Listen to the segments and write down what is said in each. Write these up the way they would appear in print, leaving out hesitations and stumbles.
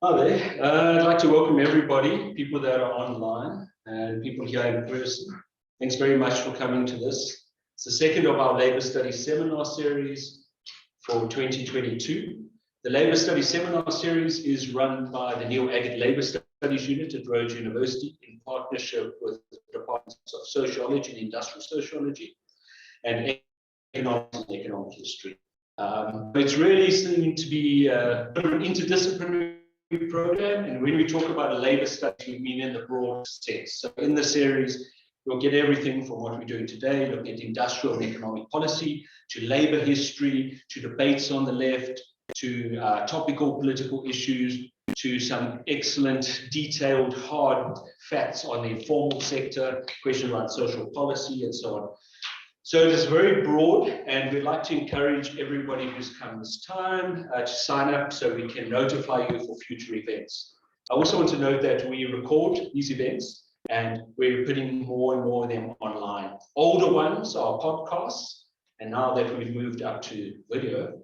Hi there. I'd like to welcome everybody, people that are online and people here in person. Thanks very much for coming to this. It's the second of our Labour Studies seminar series for 2022. The Labour Studies seminar series is run by the Neil Agate Labour Studies Unit at Rhodes University in partnership with the Departments of Sociology and Industrial Sociology and Economics and Economic History. It's really seeming to be an interdisciplinary program, and when we talk about labor studies, we mean in the broad sense. So in the series, we'll get everything from what we're doing today, looking at industrial and economic policy, to labor history, to debates on the left, to topical political issues, to some excellent, detailed, hard facts on the informal sector, questions around social policy, and so on. So it is very broad, and we'd like to encourage everybody who's come this time to sign up so we can notify you for future events. I also want to note that we record these events and we're putting more and more of them online. Older ones are podcasts, and now that we've moved up to video,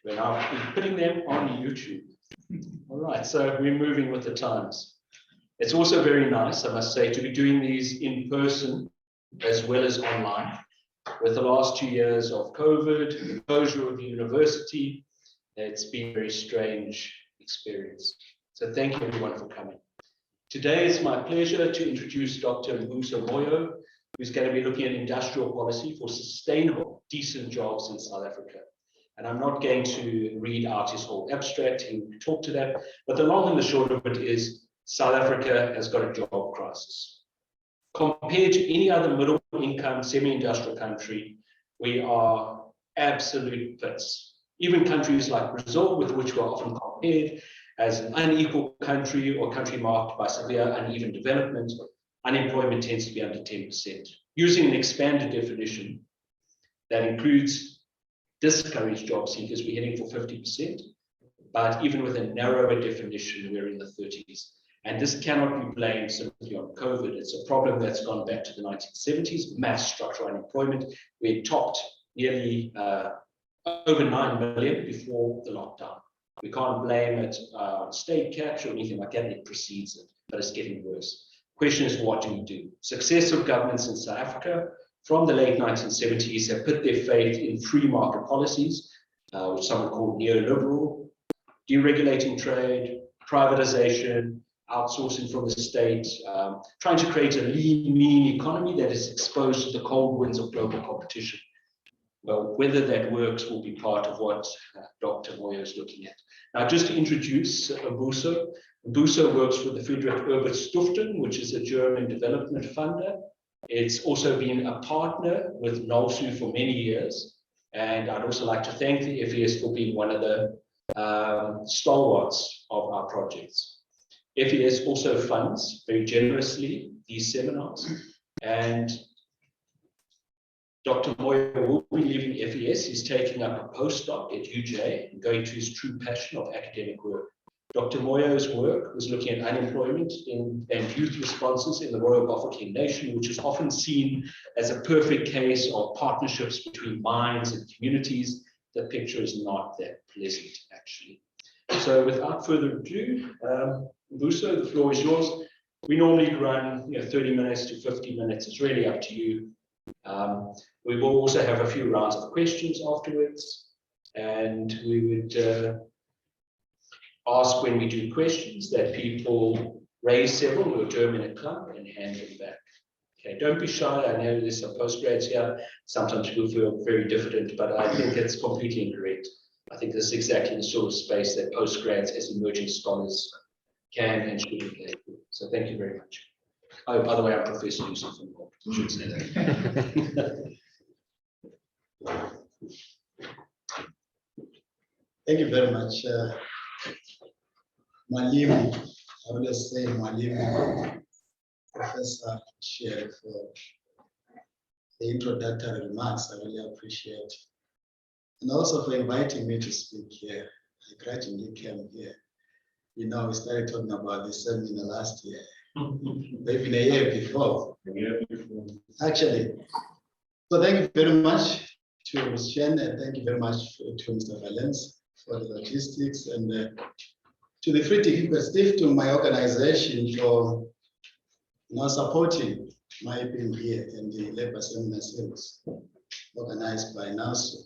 we're now putting them on YouTube. All right, so we're moving with the times. It's also very nice, I must say, to be doing these in person as well as online. With the last 2 years of COVID, the closure of the university, it's been a very strange experience. So thank you everyone for coming. Today it's my pleasure to introduce Dr. Mbuso Moyo, who's going to be looking at industrial policy for sustainable, decent jobs in South Africa. And I'm not going to read out his whole abstract, he will talk to that, but the long and the short of it is South Africa has got a job crisis. Compared to any other middle-income, semi-industrial country, we are absolute pits. Even countries like Brazil, with which we're often compared as an unequal country or country marked by severe uneven development, unemployment tends to be under 10%. Using an expanded definition that includes discouraged job seekers, we're heading for 50%, but even with a narrower definition, we're in the 30s. And this cannot be blamed simply on COVID. It's a problem that's gone back to the 1970s, mass structural unemployment. We topped nearly over 9 million before the lockdown. We can't blame it on state capture or anything like that. It precedes it, but it's getting worse. Question is, what do we do? Successive governments in South Africa from the late 1970s have put their faith in free market policies, which some would call neoliberal, deregulating trade, privatization, outsourcing from the state, trying to create a lean, mean economy that is exposed to the cold winds of global competition. Well, whether that works will be part of what Dr. Moyo is looking at. Now, just to introduce Mbuso. Mbuso works for the Friedrich-Ebert-Stiftung, which is a German development funder. It's also been a partner with NOLSU for many years. And I'd also like to thank the FES for being one of the stalwarts of our projects. FES also funds very generously these seminars, and Dr. Moyo will be leaving FES. He's taking up a postdoc at UJ and going to his true passion of academic work. Dr. Moyo's work was looking at unemployment and youth responses in the Royal Bafokeng Nation, which is often seen as a perfect case of partnerships between mines and communities. The picture is not that pleasant, actually. So without further ado, Mbuso, the floor is yours. We normally run 30 minutes to 50 minutes. It's really up to you. We will also have a few rounds of questions afterwards. And we would ask when we do questions that people raise several or German a clump and hand them back. Okay, don't be shy. I know there's some postgrads here. Sometimes people feel very diffident, but I think it's completely incorrect. I think this is exactly the sort of space that postgrads as emerging scholars can and should engage with. So thank you very much. Oh, by the way, I'm Professor Yusuf from Gold. I should say that. Thank you very much. Mwalimu, I always say Mwalimu, Professor Share, for the introductory remarks. I really appreciate. And also for inviting me to speak here. I gradually came here. We started talking about this seminar last year, maybe a year before. Actually. So thank you very much to Ms. Chen, and thank you very much to Mr. Valens for the logistics and to the Friedrich-Ebert-Stiftung, my organization, for supporting my being here in the labor seminar series organized by NASO.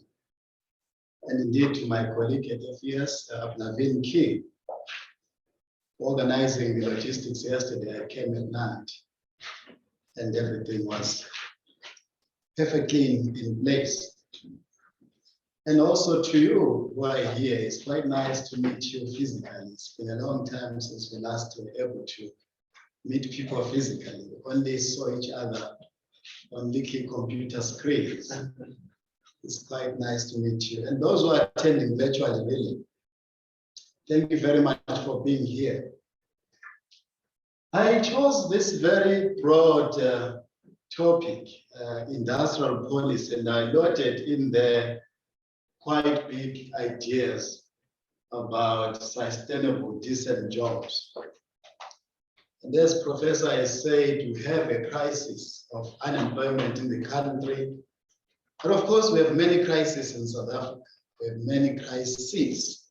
And indeed to my colleague at FES, Naveen King, organizing the logistics yesterday. I came at night and everything was perfectly in place. And also to you who are here, it's quite nice to meet you physically. It's been a long time since we last were able to meet people physically. We only saw each other on little computer screens. It's quite nice to meet you. And those who are attending virtually, really, thank you very much for being here. I chose this very broad topic, industrial policy, and I noted in there quite big ideas about sustainable, decent jobs. And as Professor has said, we have a crisis of unemployment in the country. But of course, we have many crises in South Africa. We have many crises.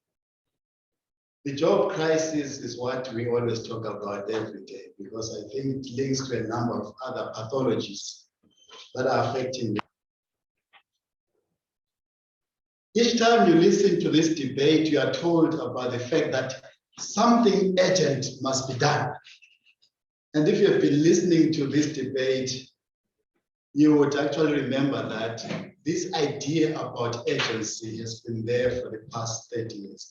The job crisis is what we always talk about every day, because I think it links to a number of other pathologies that are affecting. Each time you listen to this debate, you are told about the fact that something urgent must be done. And if you have been listening to this debate, you would actually remember that this idea about urgency has been there for the past 30 years.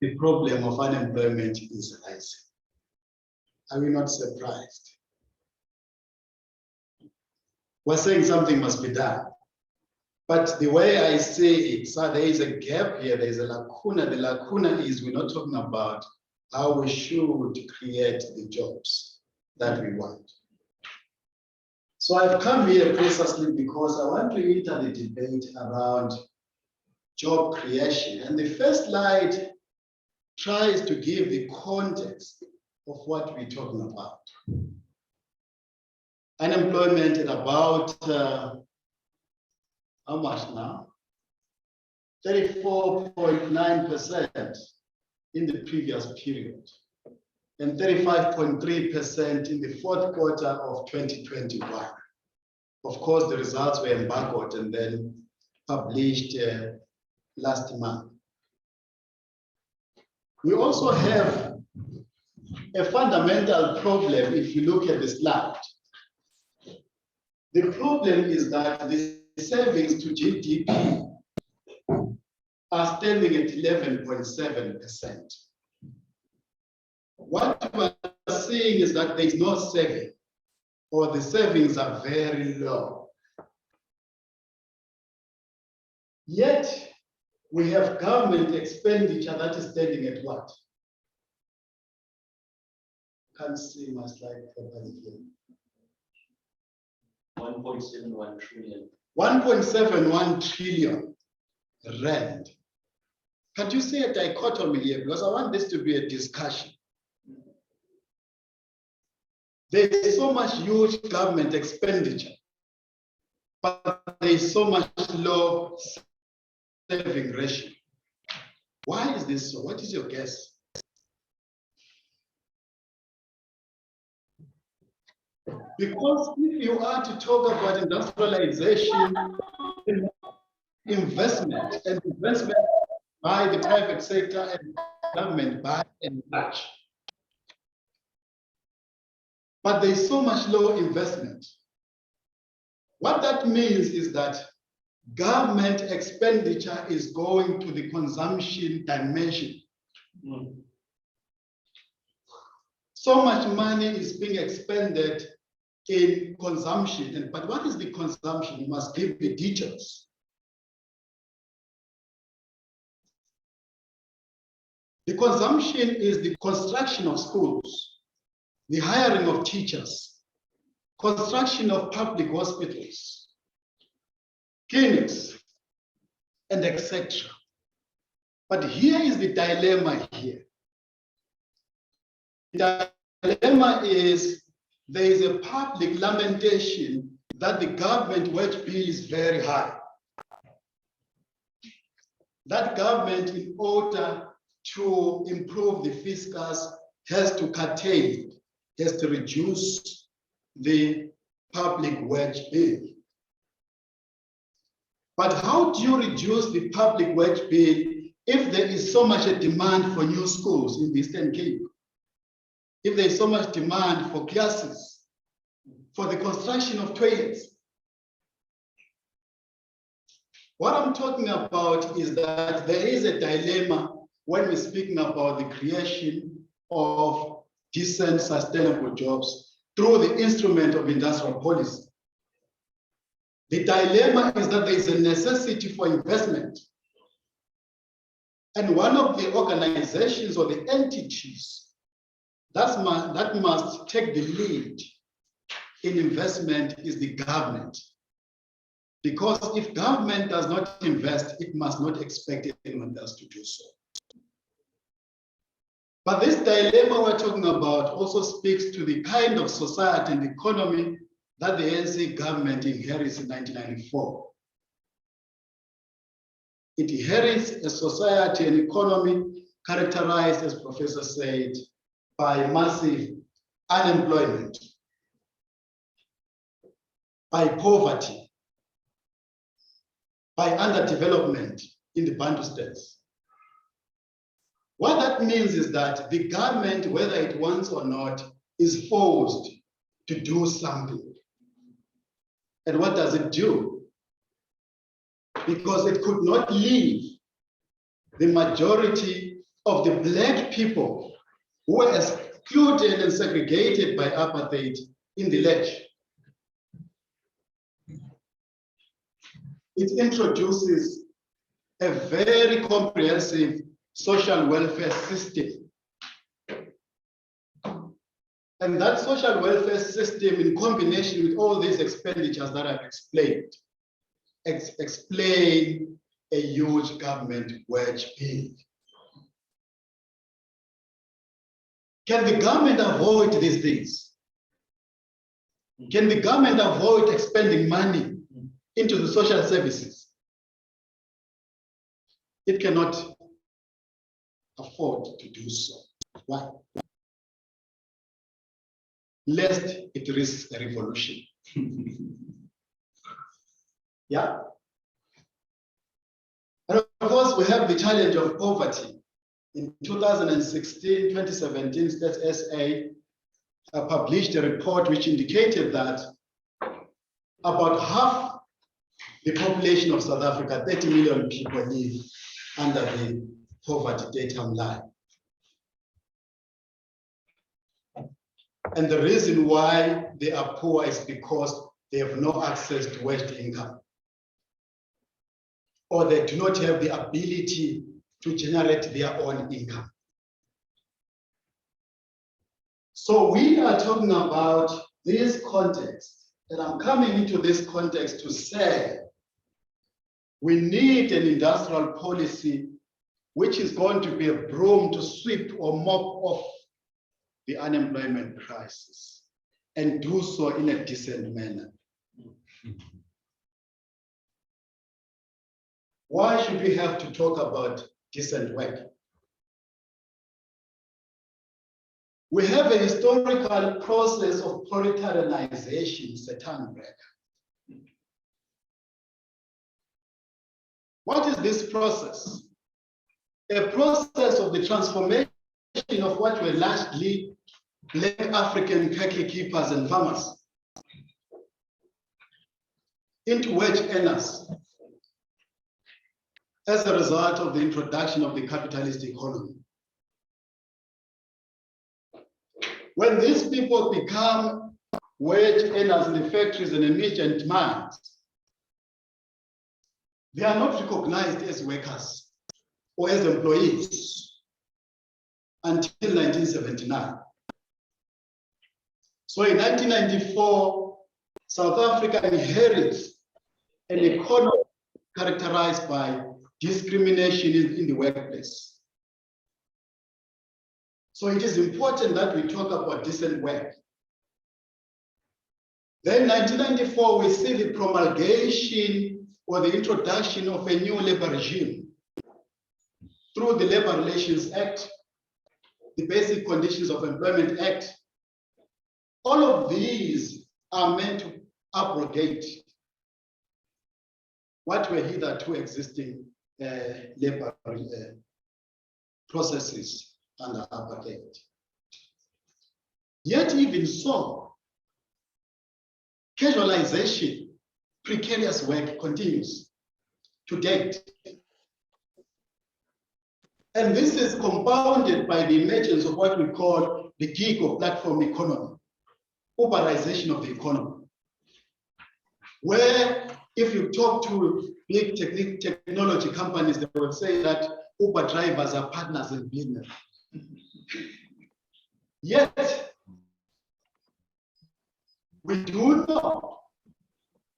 The problem of unemployment is rising. Are we not surprised? We're saying something must be done. But the way I see it, so there is a gap here, there is a lacuna. The lacuna is we're not talking about how we should create the jobs that we want. So I've come here precisely because I want to enter the debate around job creation. And the first slide tries to give the context of what we're talking about. Unemployment at about, how much now? 34.9% in the previous period, and 35.3% in the fourth quarter of 2021. Of course, the results were embargoed and then published last month. We also have a fundamental problem if you look at the slide. The problem is that the savings to GDP are standing at 11.7%. What we are seeing is that there is no saving, or the savings are very low. Yet, we have government expenditure that is standing at what? Can't see my slide properly here. 1.71 trillion. 1.71 trillion rand. Can't you see a dichotomy here? Because I want this to be a discussion. There is so much huge government expenditure, but there is so much low saving ratio. Why is this so? What is your guess? Because if you are to talk about industrialization, investment, and investment by the private sector and government by and large. But there is so much low investment. What that means is that government expenditure is going to the consumption dimension. So much money is being expended in consumption. But what is the consumption? You must give the details. The consumption is the construction of schools, the hiring of teachers, construction of public hospitals, clinics, and etc. But here is the dilemma here. The dilemma is there is a public lamentation that the government wage bill is very high. that government, in order to improve the fiscus, has to curtail, has to reduce the public wage bill. But how do you reduce the public wage bill if there is so much a demand for new schools in the Eastern Cape? If there is so much demand for classes, for the construction of toilets? What I'm talking about is that there is a dilemma when we're speaking about the creation of decent, sustainable jobs through the instrument of industrial policy. The dilemma is that there is a necessity for investment. And one of the organizations or the entities that must take the lead in investment is the government. Because if government does not invest, it must not expect anyone else to do so. But this dilemma we're talking about also speaks to the kind of society and economy that the ANC government inherits in 1994. It inherits a society and economy characterized, as Professor said, by massive unemployment, by poverty, by underdevelopment in the Bantu states. What that means is that the government, whether it wants or not, is forced to do something. And what does it do? Because it could not leave the majority of the Black people who were excluded and segregated by apartheid in the lurch. It introduces a very comprehensive social welfare system. And that social welfare system, in combination with all these expenditures that I've explained, explain a huge government wage bill. Can the government avoid these things? Can the government avoid expending money into the social services? It cannot afford to do so. Why? Lest it risks a revolution. Yeah. And of course, we have the challenge of poverty. In 2016, 2017, Stats SA published a report which indicated that about half the population of South Africa, 30 million people, live under the poverty datum line. And the reason why they are poor is because they have no access to wage income, or they do not have the ability to generate their own income. So we are talking about this context, and I'm coming into this context to say we need an industrial policy which is going to be a broom to sweep or mop off the unemployment crisis, and do so in a decent manner. Why should we have to talk about decent work? We have a historical process of proletarianization, Satan breaker. What is this process? A process of the transformation of what were largely Black African cattle keepers and farmers into wage earners as a result of the introduction of the capitalist economy. When these people become wage earners in the factories and emergent mines, they are not recognized as workers or as employees until 1979. So in 1994, South Africa inherits an economy characterized by discrimination in the workplace. So it is important that we talk about decent work. Then in 1994, we see the promulgation or the introduction of a new labor regime through the Labor Relations Act, the Basic Conditions of Employment Act. All of these are meant to abrogate what were hitherto existing labor processes under apartheid. Yet even so, casualization, precarious work continues to date. And this is compounded by the emergence of what we call the gig or platform economy, Uberization of the economy, where if you talk to big technology companies, they will say that Uber drivers are partners in business. Yet, we do know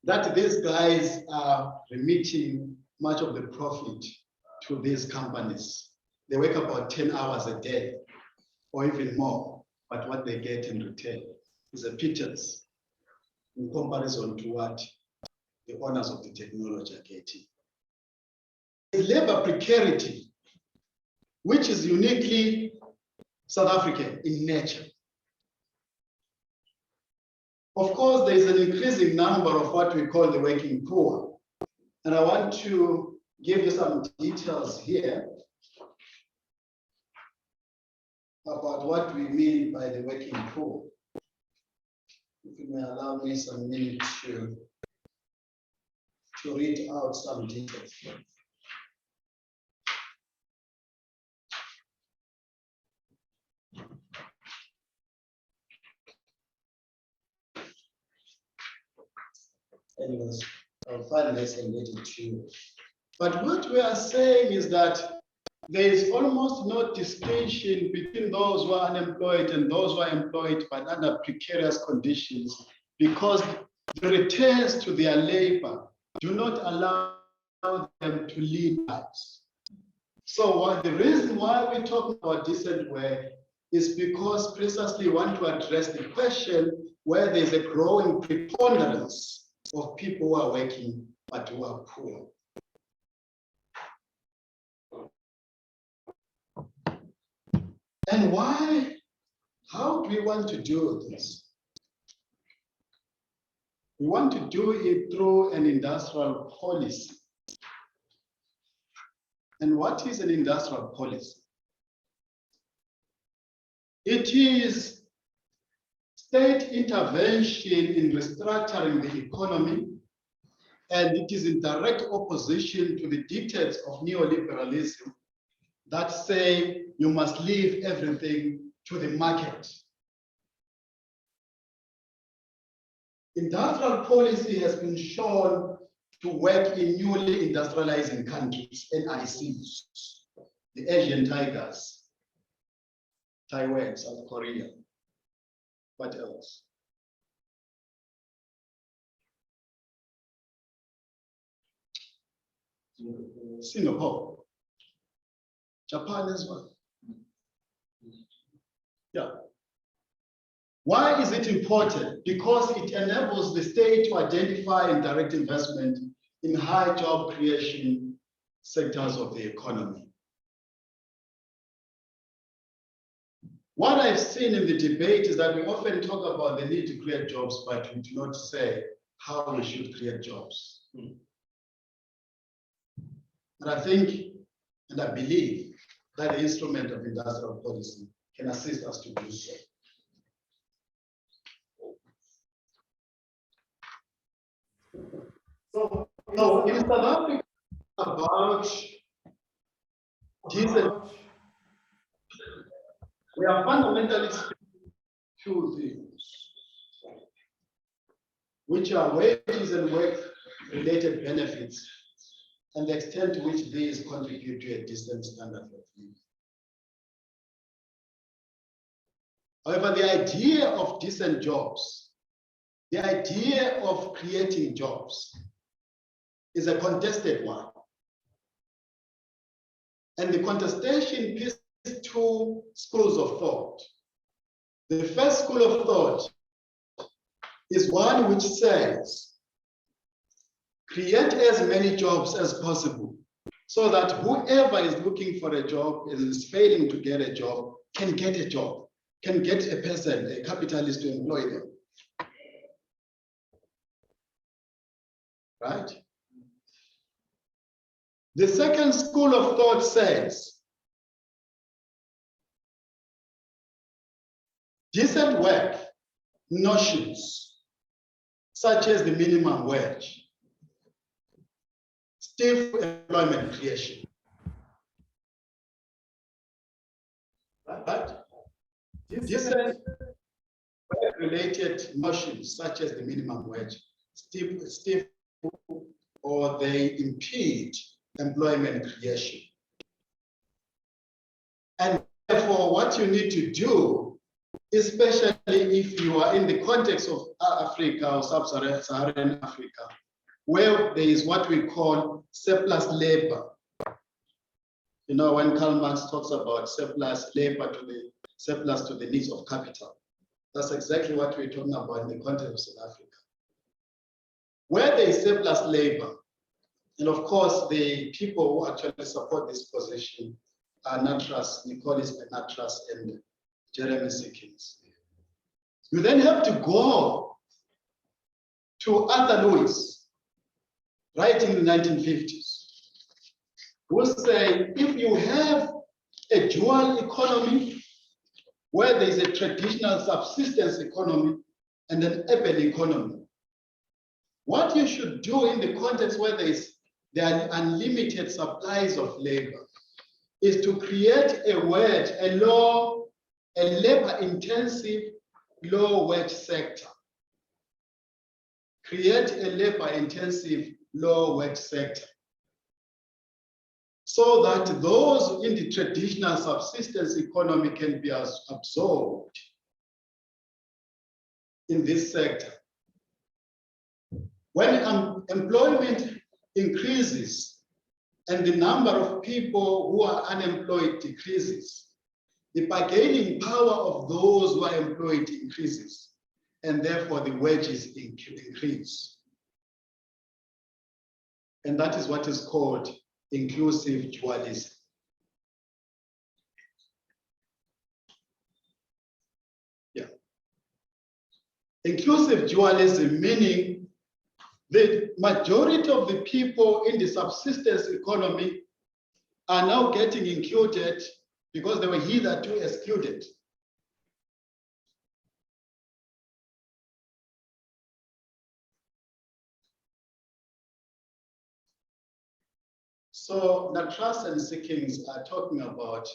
that these guys are remitting much of the profit to these companies. They work about 10 hours a day or even more, but what they get in return is a pittance in comparison to what the owners of the technology are getting. Labor precarity, which is uniquely South African in nature. Of course, there is an increasing number of what we call the working poor. And I want to give you some details here about what we mean by the working poor. If you may allow me some minutes to read out some details. Anyways, I'll find this and read it to you. But what we are saying is that there is almost no distinction between those who are unemployed and those who are employed but under precarious conditions, because the returns to their labor do not allow them to lead lives. So the reason why we talk about decent work is because precisely we want to address the question where there's a growing preponderance of people who are working but who are poor. And why? How do we want to do this? We want to do it through an industrial policy. And what is an industrial policy? It is state intervention in restructuring the economy, and it is in direct opposition to the dictates of neoliberalism that say you must leave everything to the market. Industrial policy has been shown to work in newly industrializing countries, NICs, the Asian tigers, Taiwan, South Korea. What else? Singapore, Japan as well. Yeah. Why is it important? Because it enables the state to identify and direct investment in high job creation sectors of the economy. What I've seen in the debate is that we often talk about the need to create jobs, but we do not say how we should create jobs. And I think, and I believe, that the instrument of industrial policy can assist us to do so. So in South Africa, about decent, we are fundamentally speaking two things, which are wages and work-related benefits, and the extent to which these contribute to a decent standard of living. However, the idea of decent jobs, the idea of creating jobs, is a contested one. And the contestation is two schools of thought. The first school of thought is one which says, create as many jobs as possible so that whoever is looking for a job and is failing to get a job can get a job, can get a person, a capitalist to employ them. Right? The second school of thought says, decent work notions, such as the minimum wage, stiff employment creation. Right? Decent work-related notions, such as the minimum wage, stiff or they impede employment creation. And therefore, what you need to do, especially if you are in the context of Africa or sub-Saharan Africa, where there is what we call surplus labor. You know, when Karl Marx talks about surplus labor surplus to the needs of capital, that's exactly what we're talking about in the context of South Africa. Where there is surplus labor, and of course, the people who actually support this position are Natras, Nicholas Natras, and Jeremy Sickins. You then have to go to Arthur Lewis, writing in the 1950s, who say, if you have a dual economy, where there is a traditional subsistence economy and an urban economy, what you should do in the context where there are unlimited supplies of labor is to create a labor-intensive, low-wage sector. Create a labor-intensive, low-wage sector, so that those in the traditional subsistence economy can be absorbed in this sector. When employment increases and the number of people who are unemployed decreases, the bargaining power of those who are employed increases, and therefore the wages increase. And that is what is called inclusive dualism. Yeah. Inclusive dualism meaning the majority of the people in the subsistence economy are now getting included because they were hitherto excluded. So Natras and Sickins are talking about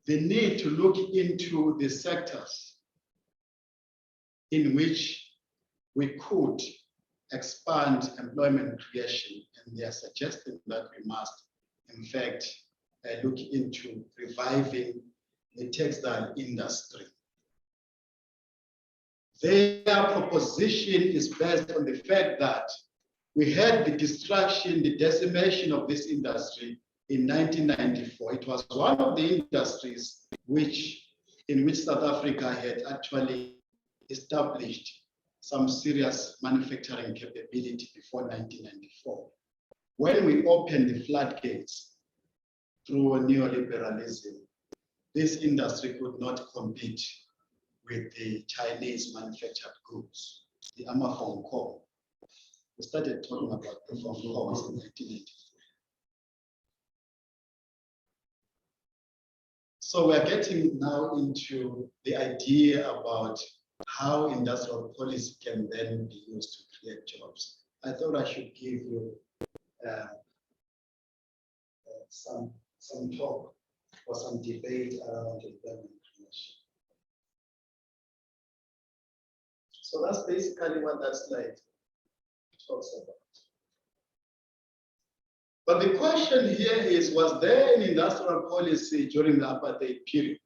the need to look into the sectors in which we could expand employment creation, and they are suggesting that we must, in fact, look into reviving the textile industry. Their proposition is based on the fact that we had the destruction, the decimation of this industry in 1994. It was one of the industries in which South Africa had actually established some serious manufacturing capability before 1994. When we opened the floodgates through neoliberalism, this industry could not compete with the Chinese manufactured goods, the Amafongko. We started talking about the Fongkos in 1984. So we're getting now into the idea about how industrial policy can then be used to create jobs. I thought I should give you some talk or some debate around employment creation. So that's basically what that slide talks about. But the question here is, was there an industrial policy during the apartheid period?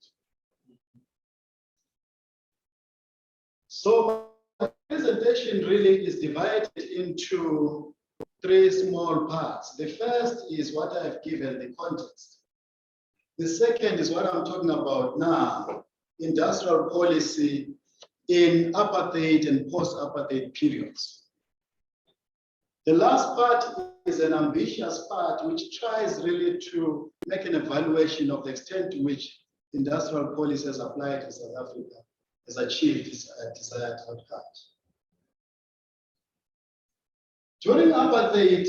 So the presentation really is divided into three small parts. The first is what I have given the context. The second is what I'm talking about now, industrial policy in apartheid and post-apartheid periods. The last part is an ambitious part which tries really to make an evaluation of the extent to which industrial policies applied in South Africa has achieved its desired outcome. During apartheid,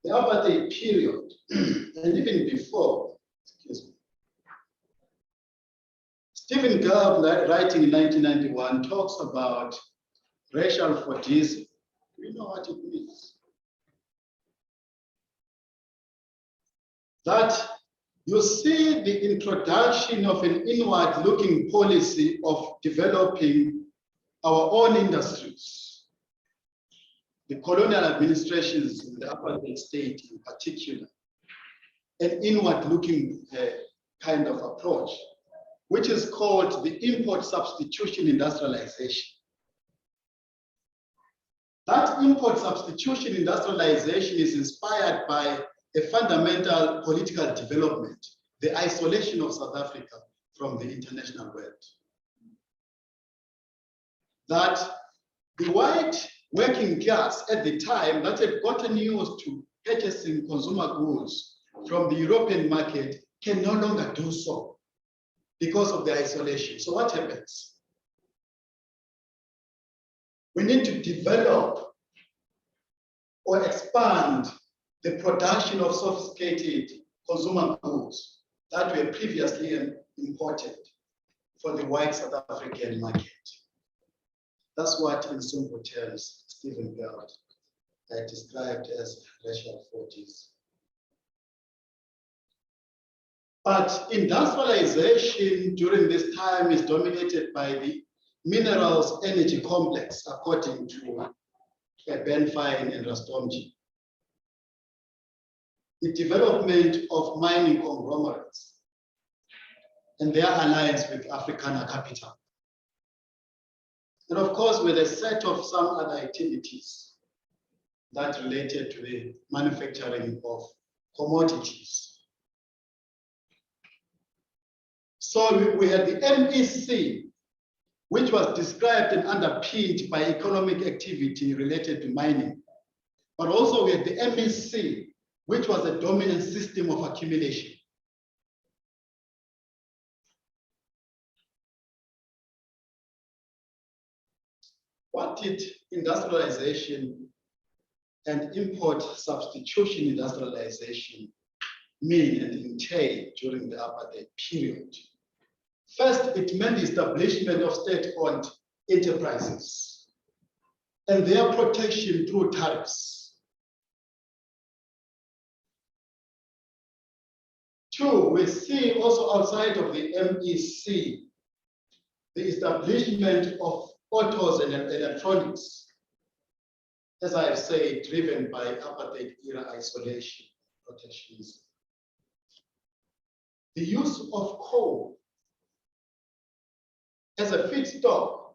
the apartheid period, and even before, excuse me, Stephen Gove, writing in 1991, talks about racial Fordism. Do you know what it means? That you see the introduction of an inward-looking policy of developing our own industries. The colonial administrations in the apartheid state in particular, an inward-looking kind of approach, which is called the import substitution industrialization. That import substitution industrialization is inspired by a fundamental political development, the isolation of South Africa from the international world. That the white working class at the time that had gotten used to purchasing consumer goods from the European market can no longer do so because of the isolation. So what happens? We need to develop or expand the production of sophisticated consumer goods that were previously imported for the white South African market. That's what, in simple terms, Stephen Gove described as racial Fordism. But industrialization during this time is dominated by the minerals energy complex, according to Ben Fine and Rastomji. The development of mining conglomerates and their alliance with Afrikaner capital. And of course, with a set of some other activities that related to the manufacturing of commodities. So we had the MEC, which was described and underpinned by economic activity related to mining. But also we had the MEC, which was a dominant system of accumulation. What did industrialization and import substitution industrialization mean and entail during the apartheid period? First, it meant the establishment of state-owned enterprises and their protection through tariffs. Two, we see also outside of the MEC, the establishment of autos and electronics, as I have said, driven by apartheid era isolation, protectionism. The use of coal as a feedstock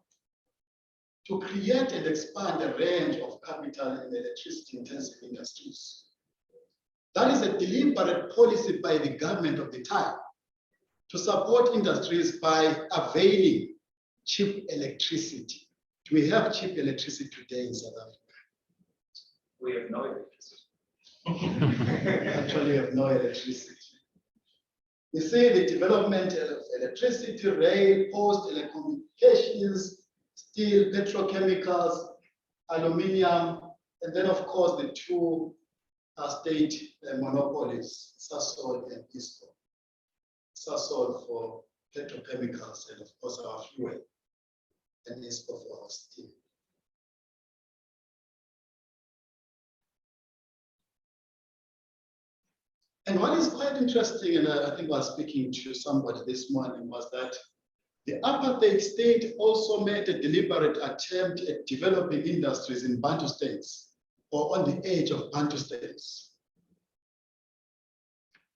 to create and expand a range of capital and electricity-intensive industries. That is a deliberate policy by the government of the time to support industries by availing cheap electricity. Do we have cheap electricity today in South Africa? We have no electricity. Actually, we have no electricity. We see the development of electricity, rail, post, telecommunications, steel, petrochemicals, aluminium, and then of course the two state monopolies, Sasol and ESKOM. Sasol for petrochemicals and of course our fuel, and ESKOM for our steel. And what is quite interesting, and I think I was speaking to somebody this morning, was that the apartheid state also made a deliberate attempt at developing industries in Bantu states or on the edge of Bantu states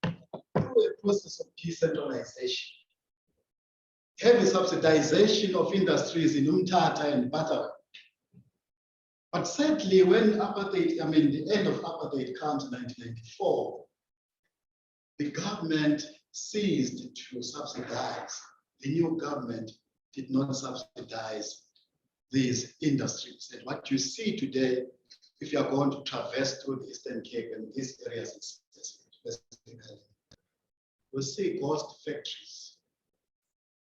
through a process of decentralization, heavy subsidization of industries in Umtata and Batara. But sadly, when apartheid, the end of apartheid comes in 1994, the government ceased to subsidize. The new government did not subsidize these industries. And what you see today if you are going to traverse through the Eastern Cape and these areas specifically, you'll see ghost factories,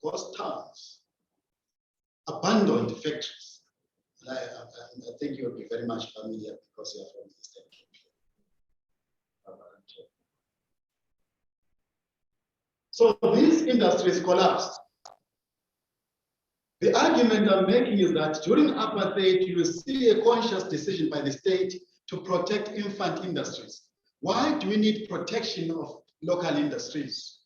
ghost towns, abandoned factories. And I think you'll be very much familiar because you're from the Eastern Cape. So these industries collapsed. The argument I'm making is that during apartheid, you will see a conscious decision by the state to protect infant industries. Why do we need protection of local industries?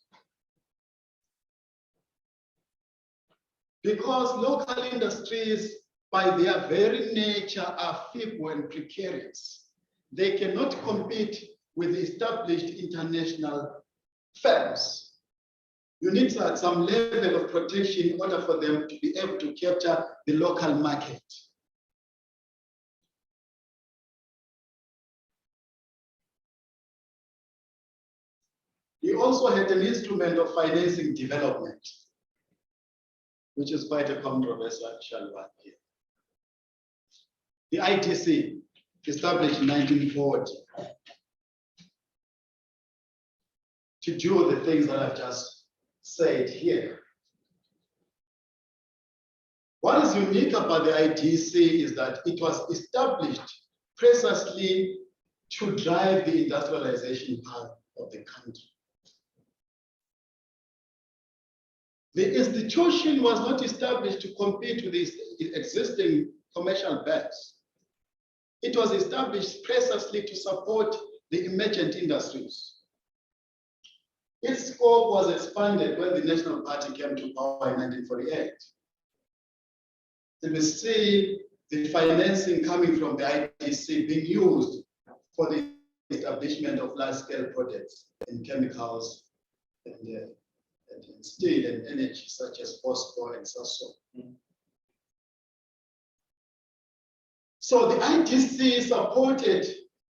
Because local industries, by their very nature, are feeble and precarious. They cannot compete with established international firms. You need some level of protection in order for them to be able to capture the local market. He also had an instrument of financing development, which is quite a controversial one here. The ITC, established in 1940, to do the things that I've just said here. What is unique about the ITC is that it was established precisely to drive the industrialization part of the country. The institution was not established to compete with the existing commercial banks. It was established precisely to support the emergent industries. Its scope was expanded when the National Party came to power in 1948. And we see the financing coming from the ITC being used for the establishment of large-scale projects in chemicals and steel and energy, such as phosphor and so on. So the ITC supported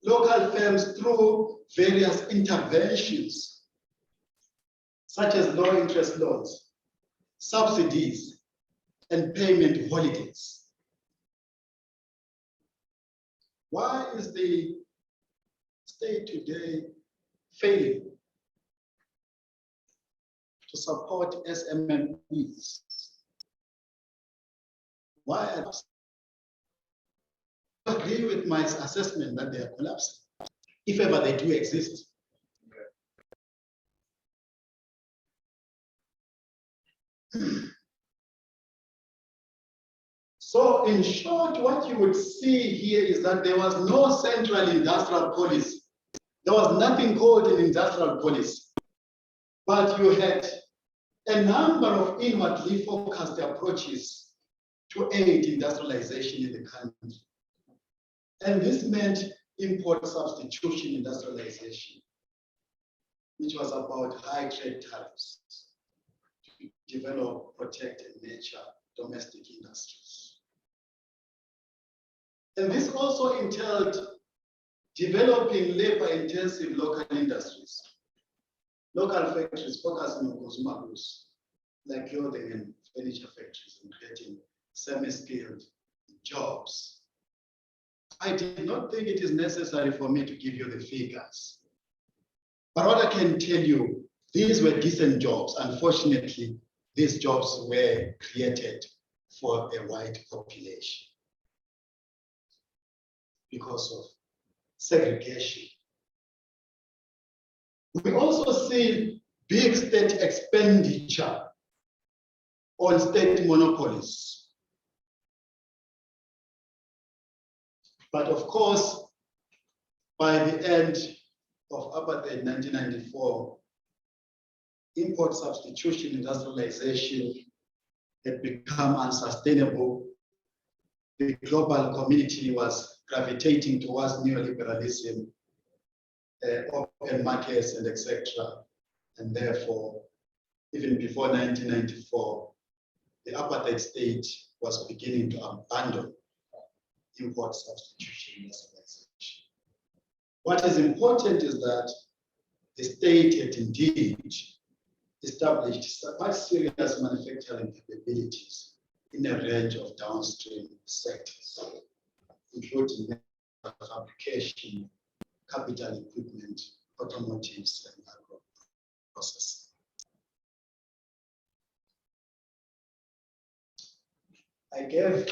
local firms through various interventions, such as low interest loans, subsidies, and payment holidays. Why is the state today failing to support SMMEs? Why? I agree with my assessment that they are collapsing, if ever they do exist. So in short, what you would see here is that there was no central industrial policy. There was nothing called an industrial policy, but you had a number of inwardly focused approaches to aid industrialization in the country. And this meant import substitution industrialization, which was about high trade tariffs to develop, protect, and nurture domestic industries. And this also entailed developing labor-intensive local industries, local factories focusing on consumer goods, like clothing and furniture factories, and creating semi-skilled jobs. I did not think it is necessary for me to give you the figures. But what I can tell you, these were decent jobs. Unfortunately, these jobs were created for a white population because of segregation. We also see big state expenditure on state monopolies. But of course, by the end of apartheid 1994, import substitution industrialization had become unsustainable. The global community was gravitating towards neoliberalism, open markets, and etc. And therefore, even before 1994, the apartheid state was beginning to abandon import substitution industrialization. What is important is that the state had indeed established quite serious manufacturing capabilities in a range of downstream sectors, including fabrication, capital equipment, automotives, and agro processing. I gave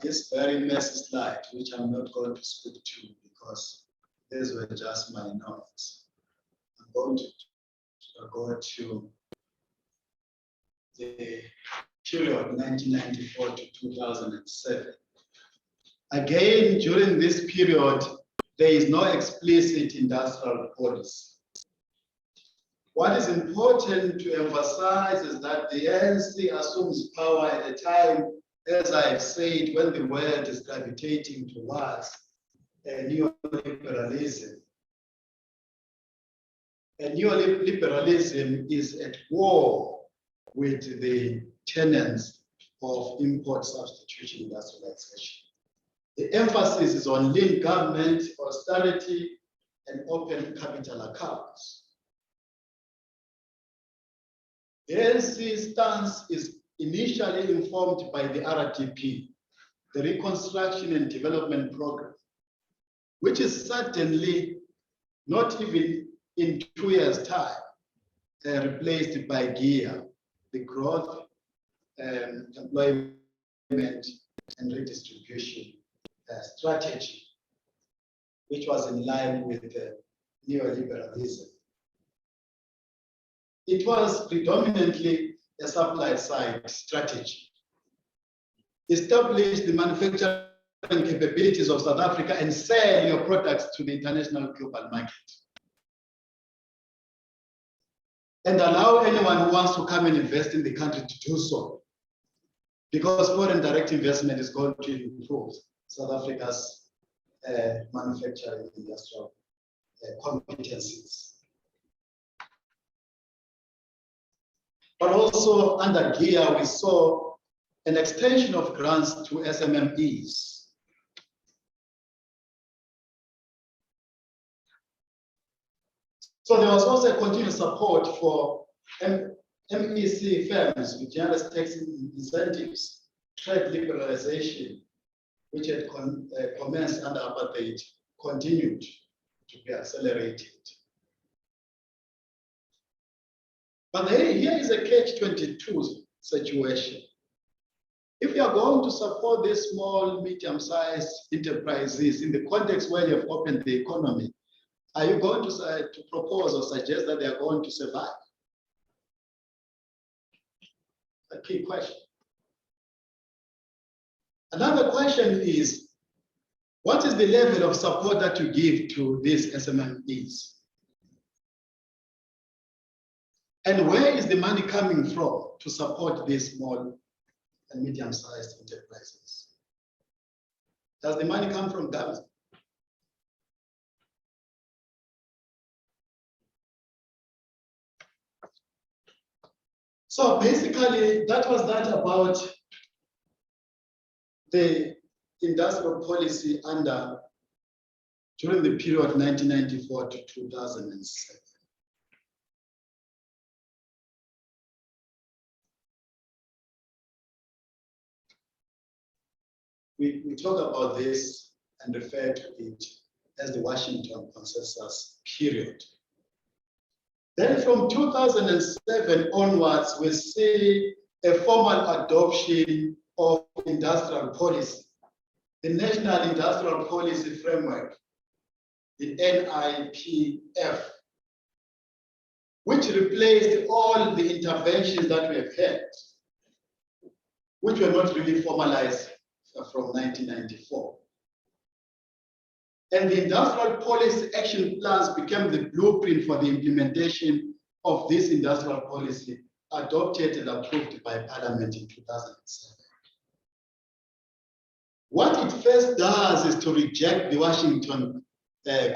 this very messy slide, which I'm not going to speak to because these were just my notes. I'm going to go to the period 1994 to 2007. Again, during this period, there is no explicit industrial policy. What is important to emphasize is that the ANC assumes power at a time, as I have said, when the world is gravitating towards neoliberalism. And neoliberalism is at war with the tenets of import substitution industrialization. The emphasis is on lean government, austerity, and open capital accounts. The ANC stance is initially informed by the RDP, the Reconstruction and Development Program, which is certainly not even in 2 years' time replaced by GEA, the Growth, Employment, and Redistribution Strategy, which was in line with neoliberalism. It was predominantly a supply-side strategy. Establish the manufacturing capabilities of South Africa and sell your products to the international global market. And allow anyone who wants to come and invest in the country to do so, because foreign direct investment is going to improve South Africa's manufacturing industrial competencies. But also under GEA, we saw an extension of grants to SMMEs. So there was also a continued support for MEC firms with generous tax incentives, trade liberalization, which had commenced under apartheid, continued to be accelerated. But here is a catch-22 situation. If you are going to support these small, medium-sized enterprises in the context where you have opened the economy, are you going to propose or suggest that they are going to survive? A key question. Another question is, what is the level of support that you give to these SMMEs? And where is the money coming from to support these small and medium-sized enterprises? Does the money come from government? So basically, that was that about the industrial policy during the period 1994 to 2007. We talk about this and refer to it as the Washington Consensus period. Then from 2007 onwards, we see a formal adoption of industrial policy, the National Industrial Policy Framework, the NIPF, which replaced all the interventions that we have had, which were not really formalized from 1994. And the industrial policy action plans became the blueprint for the implementation of this industrial policy adopted and approved by Parliament in 2007. What it first does is to reject the Washington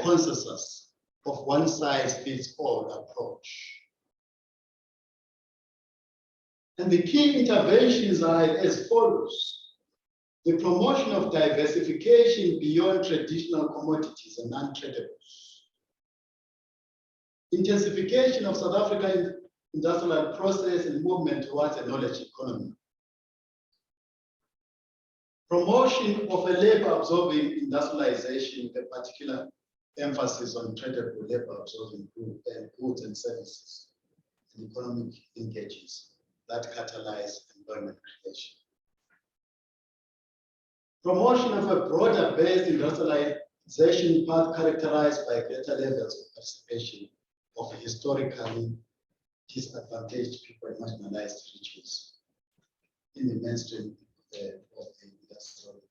consensus of one-size-fits-all approach. And the key interventions are as follows. The promotion of diversification beyond traditional commodities and non-tradables. Intensification of South African industrial process and movement towards a knowledge economy. Promotion of a labor-absorbing industrialization with a particular emphasis on tradable labor-absorbing goods and services and economic linkages that catalyze employment creation. Promotion of a broader-based industrialization path characterized by greater levels of participation of historically disadvantaged people and marginalized regions in the mainstream of the industrial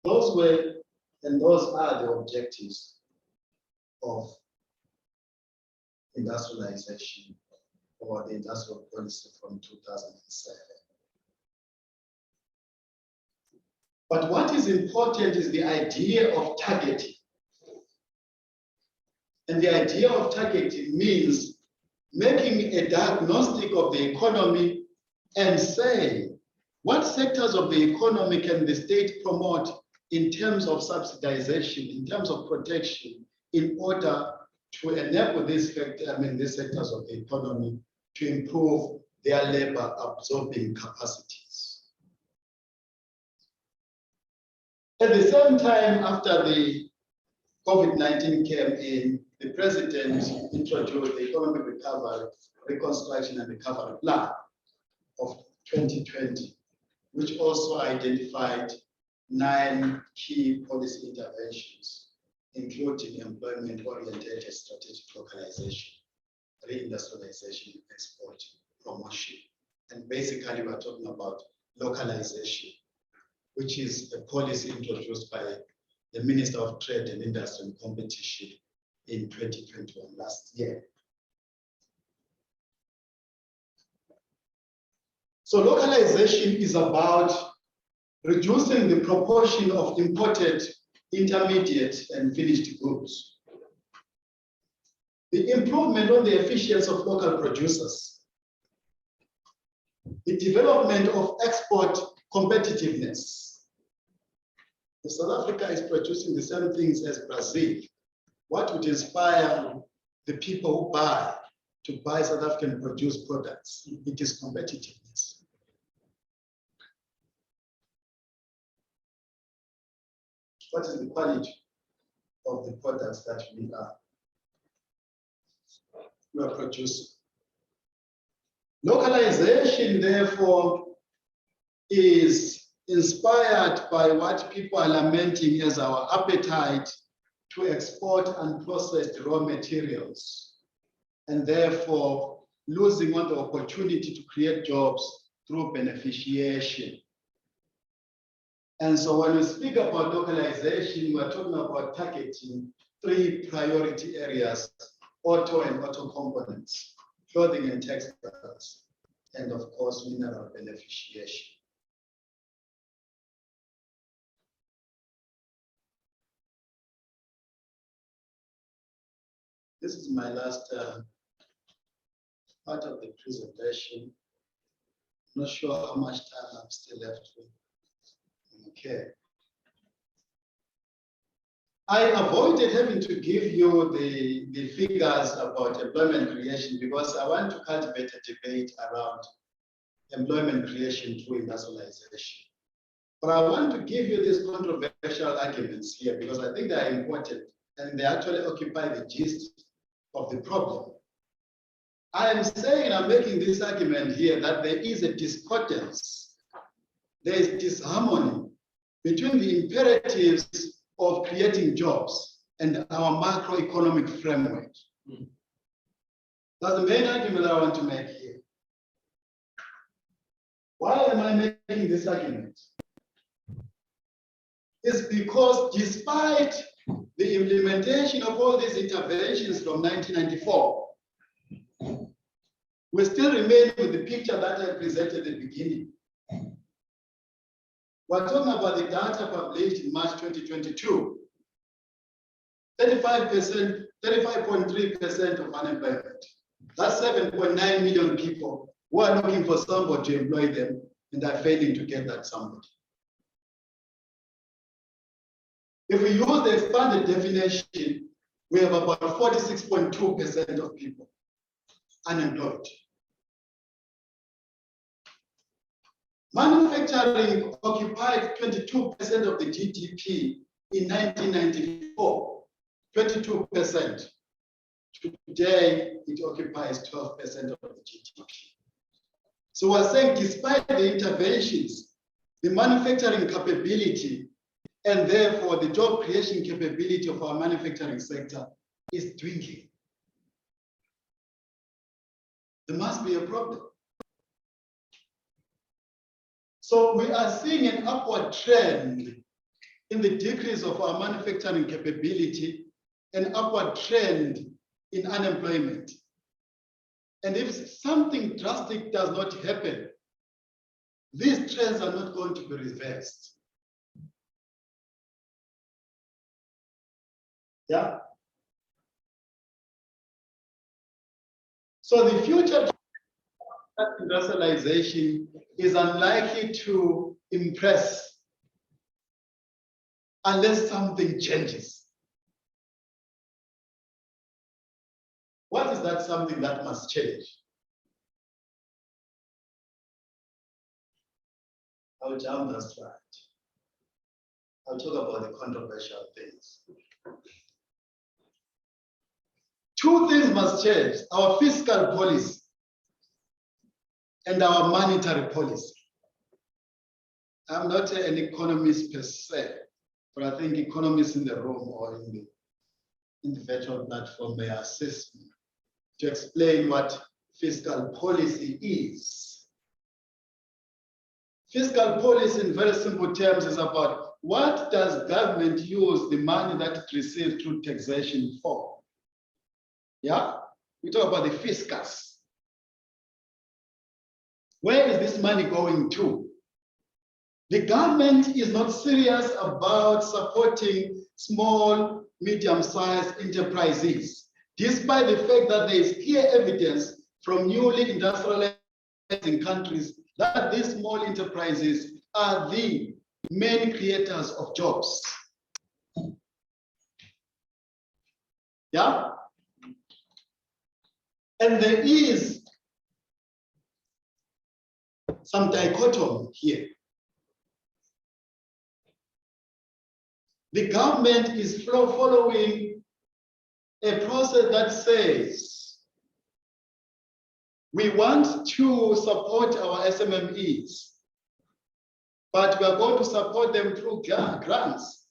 economy. Those are the objectives of industrialization or the industrial policy from 2007. But what is important is the idea of targeting. And the idea of targeting means making a diagnostic of the economy and saying what sectors of the economy can the state promote in terms of subsidization, in terms of protection, in order to enable these sectors of the economy to improve their labor absorbing capacities. At the same time, after the COVID-19 came in, the president introduced the Economic Recovery, Reconstruction and Recovery Plan of 2020, which also identified 9 key policy interventions, including employment-oriented strategic localization, reindustrialization, export, promotion. And basically, we're talking about localization, which is a policy introduced by the Minister of Trade and Industry and Competition in 2021, last year. So localization is about reducing the proportion of imported intermediate and finished goods. The improvement on the efficiency of local producers. The development of export competitiveness. If South Africa is producing the same things as Brazil, what would inspire the people who buy to buy South African produced products? It is competitiveness. What is the quality of the products that we are producing? Localization, therefore, is inspired by what people are lamenting as our appetite to export unprocessed raw materials, and therefore losing on the opportunity to create jobs through beneficiation. And so when we speak about localization, we're talking about targeting 3 priority areas: auto and auto components, clothing and textiles, and of course, mineral beneficiation. This is my last part of the presentation. I'm not sure how much time I'm still left with. Okay. I avoided having to give you the figures about employment creation because I want to cultivate a debate around employment creation through industrialization. But I want to give you these controversial arguments here because I think they are important and they actually occupy the gist of the problem. I am saying, I'm making this argument here that there is a discordance, there is disharmony between the imperatives of creating jobs and our macroeconomic framework. That's the main argument I want to make here. Why am I making this argument? It's because despite the implementation of all these interventions from 1994, we still remain with the picture that I presented at the beginning. We're talking about the data published in March 2022. 35.3% of unemployment. That's 7.9 million people who are looking for somebody to employ them and are failing to get that somebody. If we use the expanded definition, we have about 46.2% of people unemployed. Manufacturing occupied 22% of the GDP in 1994, 22%. Today, it occupies 12% of the GDP. So we're saying despite the interventions, the manufacturing capability and therefore the job creation capability of our manufacturing sector is dwindling. There must be a problem. So we are seeing an upward trend in the decrease of our manufacturing capability, an upward trend in unemployment. And if something drastic does not happen, these trends are not going to be reversed. Yeah. So the future industrialization is unlikely to impress unless something changes. What is that something that must change? I'll jump that slide. I'll talk about the controversial things. Two things must change: our fiscal policy and our monetary policy. I'm not an economist per se, but I think economists in the room or in the virtual platform may assist me to explain what fiscal policy is. Fiscal policy in very simple terms is about what does government use the money that it receives through taxation for? Yeah, we talk about the fiscus. Where is this money going to? The government is not serious about supporting small, medium-sized enterprises, despite the fact that there is clear evidence from newly industrializing countries that these small enterprises are the main creators of jobs. Yeah? And there is some dichotomy here. The government is following a process that says we want to support our SMMEs, but we are going to support them through grants.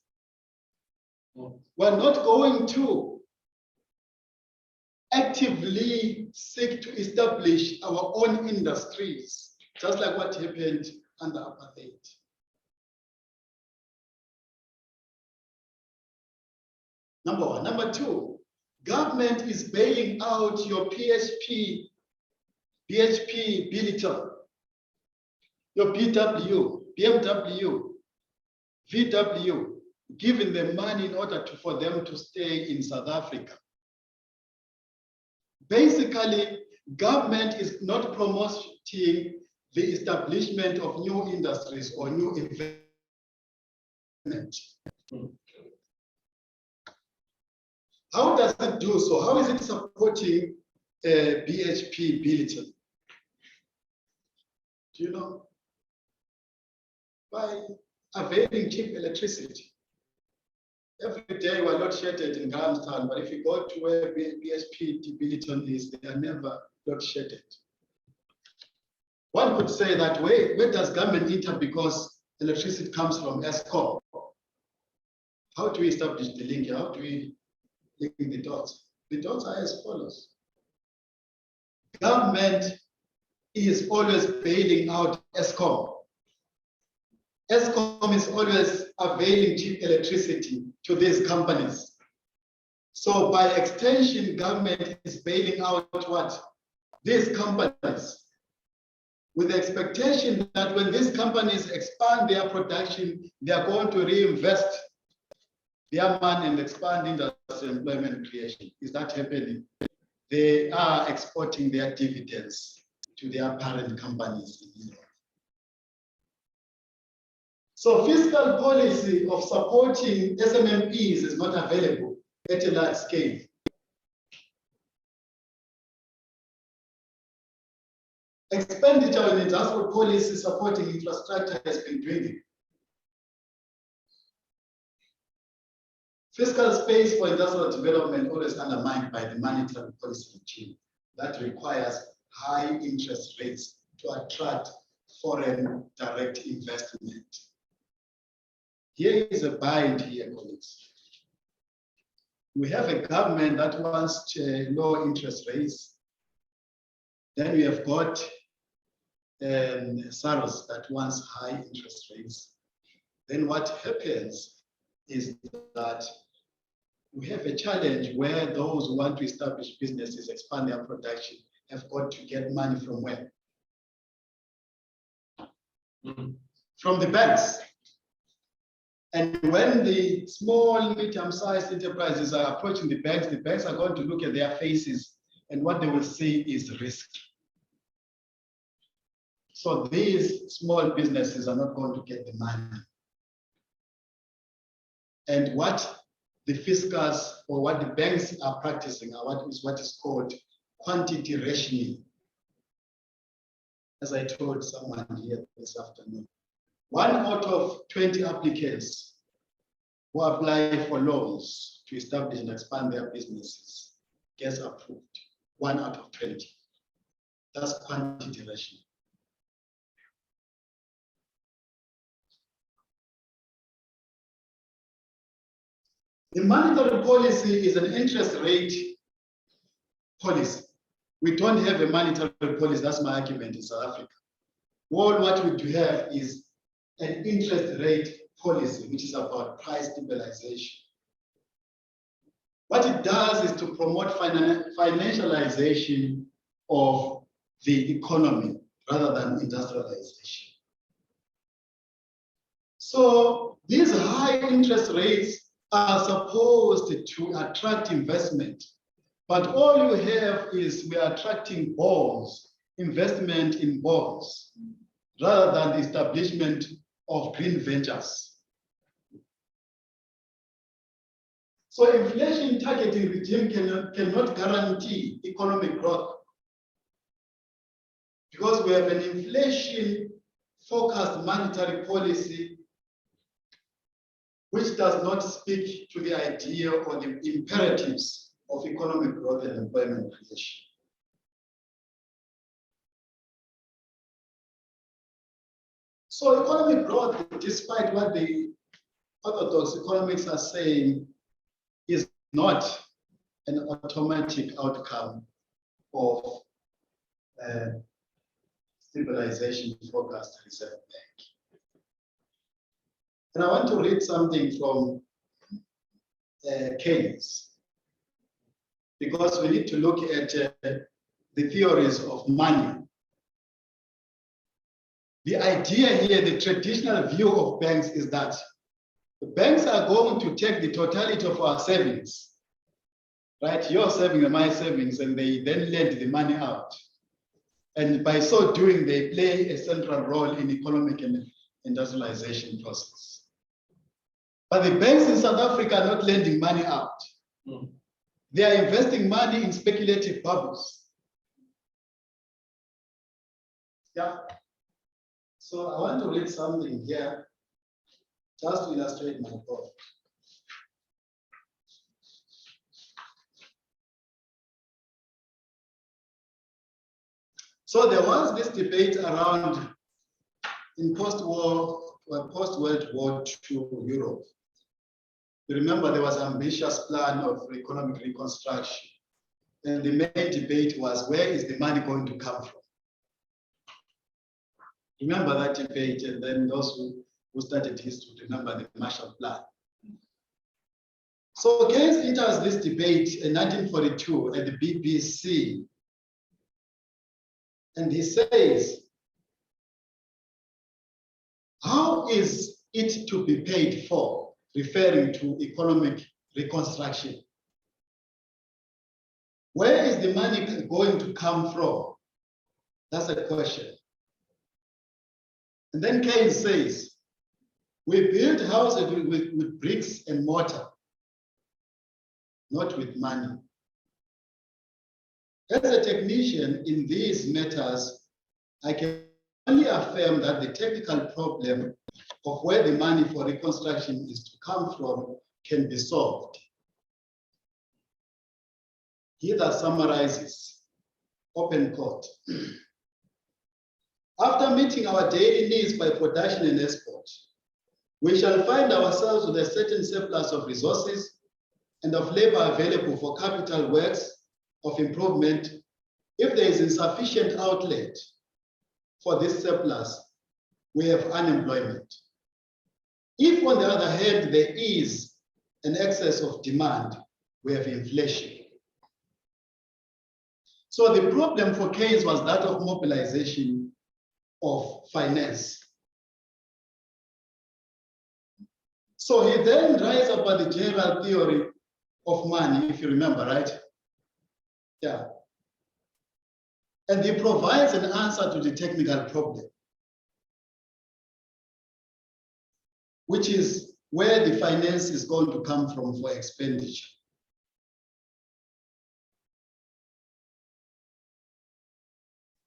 We're not going to actively seek to establish our own industries, just like what happened under apartheid. Number one. Number two, government is bailing out your BHP Billiton, your BW, BMW, VW, giving them money in order for them to stay in South Africa. Basically, government is not promoting the establishment of new industries or new investment. How does it do so? How is it supporting BHP Billiton? Do you know? By availing cheap electricity. Every day we're load shedded in Grahamstown, but if you go to where BHP Billiton is, they are never load shedded. One could say that where does government enter because electricity comes from ESKOM? How do we establish the link? How do we link the dots? The dots are as follows. Government is always bailing out ESKOM. ESKOM is always availing cheap electricity to these companies. So by extension, government is bailing out what? These companies, with the expectation that when these companies expand their production, they are going to reinvest their money and expand industrial employment creation. Is that happening? They are exporting their dividends to their parent companies in Europe. So fiscal policy of supporting SMMEs is not available at a large scale. Expenditure on industrial policy supporting infrastructure has been dwindling. Fiscal space for industrial development always undermined by the monetary policy regime that requires high interest rates to attract foreign direct investment. Here is a bind here, colleagues. We have a government that wants low interest rates. Then we have got SARS that wants high interest rates. Then what happens is that we have a challenge where those who want to establish businesses, expand their production, have got to get money from where? From the banks. And when the small, medium-sized enterprises are approaching the banks are going to look at their faces, and what they will see is risk. So these small businesses are not going to get the money. And what the fiscals or what the banks are practicing are what is called quantity rationing. As I told someone here this afternoon, 1 out of 20 applicants who apply for loans to establish and expand their businesses gets approved. 1 out of 20. That's quantity rationing. The monetary policy is an interest rate policy. We don't have a monetary policy, that's my argument in South Africa. All what we do have is an interest rate policy, which is about price stabilization. What it does is to promote financialization of the economy rather than industrialization. So these high interest rates are supposed to attract investment, but all you have is we are attracting bonds, investment in bonds, rather than the establishment of green ventures. So inflation targeting regime cannot guarantee economic growth because we have an inflation focused monetary policy which does not speak to the idea or the imperatives of economic growth and employment creation. So economic growth, despite what the orthodox economics are saying, is not an automatic outcome of stabilization forecast Reserve Bank. And I want to read something from Keynes, because we need to look at the theories of money. The idea here, the traditional view of banks is that the banks are going to take the totality of our savings, right? Your savings and my savings, and they then lend the money out. And by so doing, they play a central role in economic and industrialization process. But the banks in South Africa are not lending money out. They are investing money in speculative bubbles. Yeah. So I want to read something here just to illustrate my point. So there was this debate around in post-war or post-World War II Europe. You remember there was an ambitious plan of economic reconstruction. And the main debate was, where is the money going to come from? Remember that debate, and then those who studied history remember the Marshall Plan. So Keynes enters this debate in 1942 at the BBC, and he says, how is it to be paid for, referring to economic reconstruction? Where is the money going to come from? That's a question. And then Keynes says, we build houses with bricks and mortar, not with money. As a technician in these matters, I can only affirm that the technical problem of where the money for reconstruction is to come from can be solved. He that summarizes, open quote. After meeting our daily needs by production and export, we shall find ourselves with a certain surplus of resources and of labor available for capital works of improvement if there is insufficient outlet for this surplus, we have unemployment. If, on the other hand, there is an excess of demand, we have inflation. So the problem for Keynes was that of mobilization of finance. So he then writes about the general theory of money, if you remember, right? Yeah. And he provides an answer to the technical problem, which is where the finance is going to come from for expenditure.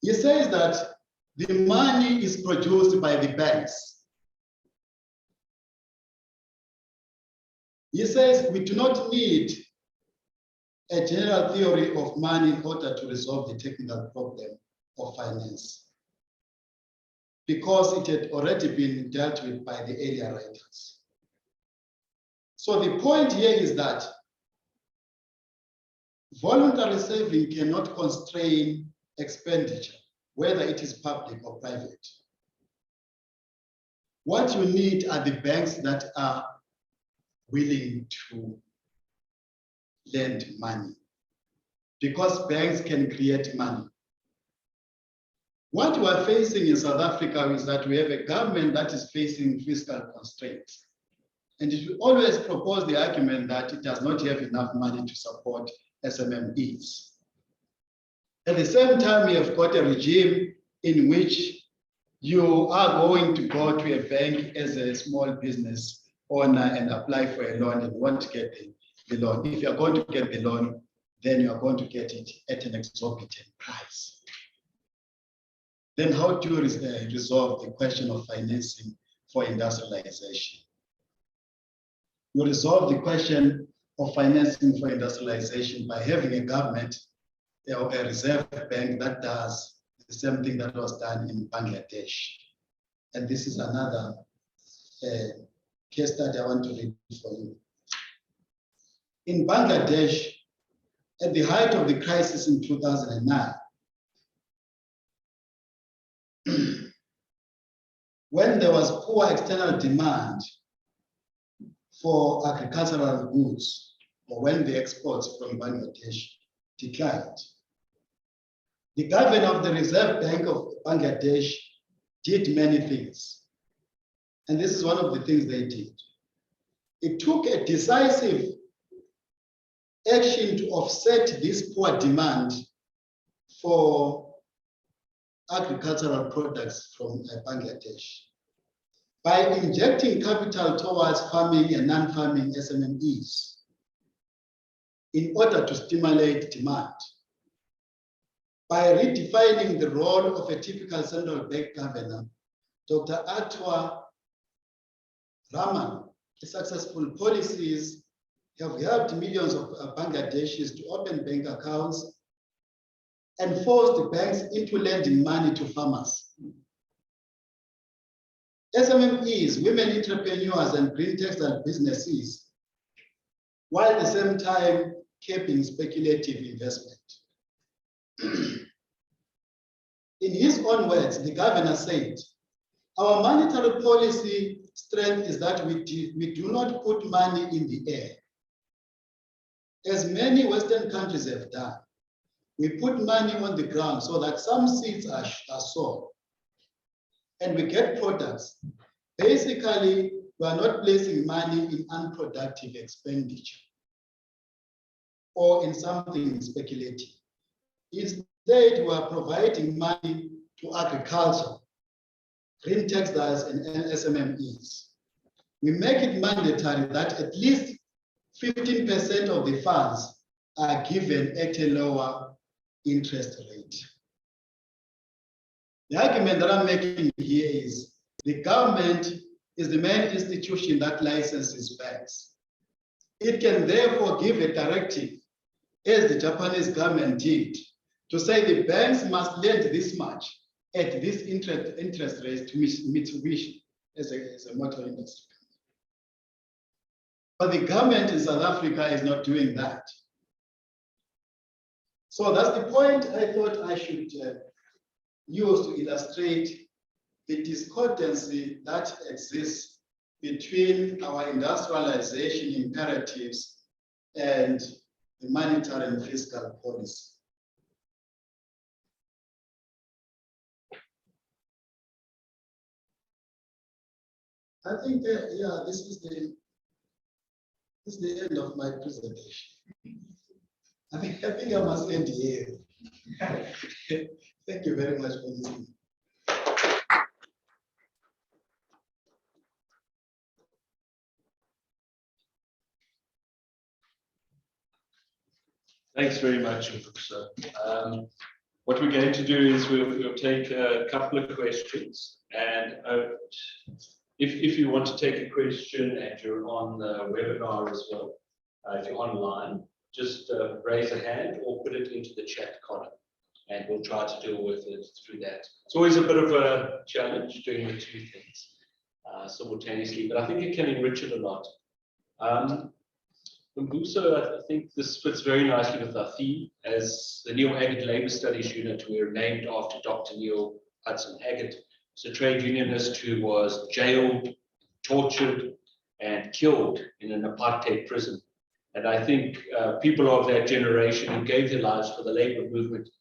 He says that the money is produced by the banks. He says we do not need a general theory of money in order to resolve the technical problem of finance, because it had already been dealt with by the earlier writers. So the point here is that voluntary saving cannot constrain expenditure, whether it is public or private. What you need are the banks that are willing to lend money, because banks can create money. What we are facing in South Africa is that we have a government that is facing fiscal constraints. And it will always propose the argument that it does not have enough money to support SMMEs. At the same time, we have got a regime in which you are going to go to a bank as a small business owner and apply for a loan and won't get the loan. If you're going to get the loan, then you're going to get it at an exorbitant price. Then how do you resolve the question of financing for industrialization? You resolve the question of financing for industrialization by having a government or a reserve bank that does the same thing that was done in Bangladesh. And this is another case study I want to read for you. In Bangladesh, at the height of the crisis in 2009, when there was poor external demand for agricultural goods, or when the exports from Bangladesh declined, the governor of the Reserve Bank of Bangladesh did many things. And this is one of the things they did. It took a decisive action to offset this poor demand for agricultural products from Bangladesh by injecting capital towards farming and non-farming SMMEs in order to stimulate demand, by redefining the role of a typical central bank governor. Dr. Atwa Raman, the successful policies have helped millions of Bangladeshis to open bank accounts and forced the banks into lending money to farmers. SMMEs, women entrepreneurs, and green textile businesses, while at the same time keeping speculative investment. In his own words, the governor said, our monetary policy strength is that we do not put money in the air, as many Western countries have done. We put money on the ground so that some seeds are sown and we get products. Basically, we are not placing money in unproductive expenditure or in something speculative. Instead, we are providing money to agriculture, green textiles, and SMMEs. We make it mandatory that at least 15% of the funds are given at a lower interest rate. The argument that I'm making here is the government is the main institution that licenses banks. It can therefore give a directive, as the Japanese government did, to say the banks must lend this much at this interest rate to Mitsubishi as a motor industry. But the government in South Africa is not doing that. So that's the point I thought I should use to illustrate the discordancy that exists between our industrialization imperatives and the monetary and fiscal policy. I think, yeah, this is the end of my presentation. I think I must end here. Thank you very much for listening. Thanks very much, Mbuso. What we're going to do is we'll take a couple of questions, and if you want to take a question and you're on the webinar as well, if you're online, just raise a hand or put it into the chat column, and we'll try to deal with it through that. It's always a bit of a challenge doing the two things simultaneously, but I think it can enrich it a lot. Mbuso, I think this fits very nicely with our theme. As the Neil Agate Labour Studies Unit, we're named after Dr. Neil Hudson Agate. He's a trade unionist who was jailed, tortured, and killed in an apartheid prison. And I think people of that generation who gave their lives for the labor movement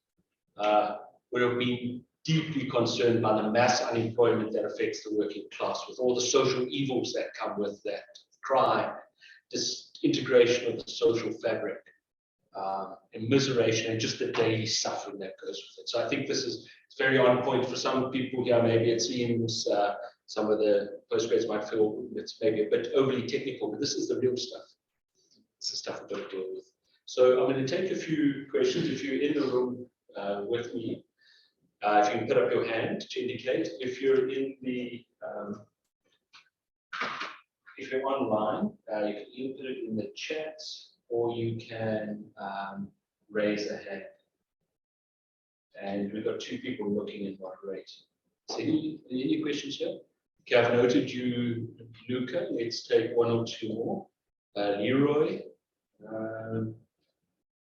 would have been deeply concerned by the mass unemployment that affects the working class, with all the social evils that come with that, crime, disintegration of the social fabric, immiseration, and just the daily suffering that goes with it. So I think this is very on point for some people here. Maybe it seems some of the postgrads might feel it's maybe a bit overly technical, but this is the real stuff. It's the stuff we've got to deal with. So I'm going to take a few questions. If you're in the room with me, if you can put up your hand to indicate. If you're in the if you're online, you can either put it in the chat or you can raise a hand. And we've got two people looking and moderating. So any questions here? Okay, I've noted you, Luca. Let's take one or two more. Leroy,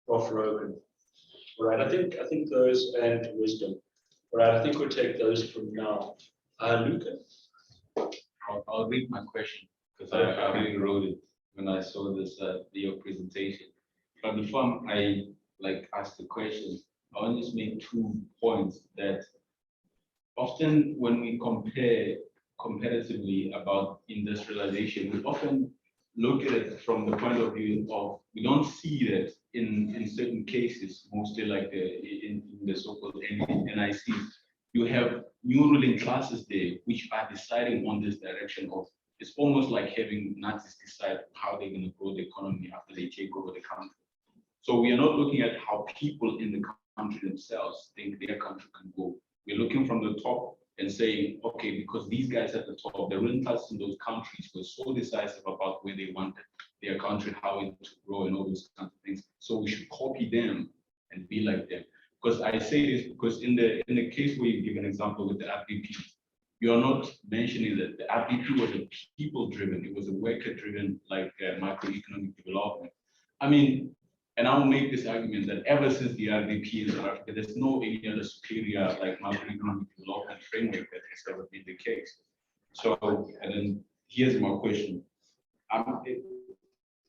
Prof. Rogan. All right, I think those, and Wisdom. All right, I think we'll take those from now. Luca. I'll read my question because I really wrote it when I saw this video presentation. But before I ask the question, I want to just make 2 points that often when we compare competitively about industrialization, we often look at it from the point of view of, we don't see that in certain cases, mostly like in the so-called NIC, you have new ruling classes there which are deciding on this direction of, it's almost like having Nazis decide how they're going to grow the economy after they take over the country. So we are not looking at how people in the country themselves think their country can go. We're looking from the top and saying, okay, because these guys at the top, the ruling classes in those countries were so decisive about where they wanted their country, how it to grow and all those kinds of things. So we should copy them and be like them. Because I say this because in the case where you give an example with the RDP, you are not mentioning that the RDP was a people-driven, it was a worker-driven macroeconomic development. I mean, and I'll make this argument that ever since the RDP in South Africa, there's no any other superior macroeconomic development framework that has ever been the case. So, and then here's my question.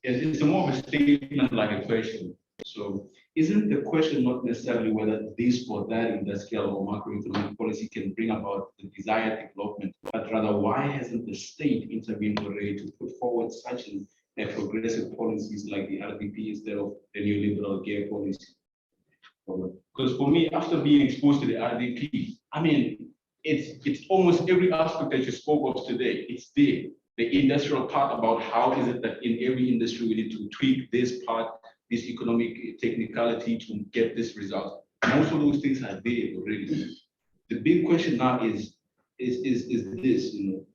It's more of a statement like a question. So, isn't the question not necessarily whether this or that industrial or macroeconomic policy can bring about the desired development, but rather why hasn't the state intervened already to put forward such a progressive policies like the RDP instead of the neoliberal gear policy? Because for me, after being exposed to the RDP, I mean, it's almost every aspect that you spoke of today. It's there. The industrial part about how is it that in every industry we need to tweak this part, this economic technicality to get this result. Most of those things are there already. The big question now is this, you know,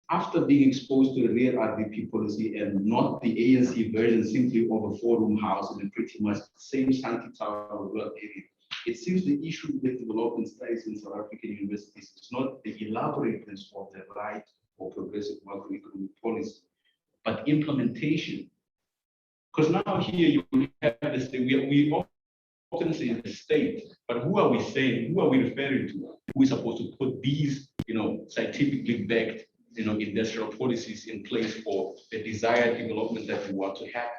after being exposed to the real RDP policy and not the ANC version simply of a four-room house and pretty much the same shanty tower rural area, it seems the issue with development studies in South African universities is not the elaborateness of the right or progressive macroeconomic policy, but implementation. Because now here you have this thing, we often say the state, but who are we saying, who are we referring to? Who is supposed to put these, you know, scientifically backed, you know, industrial policies in place for the desired development that we want to have?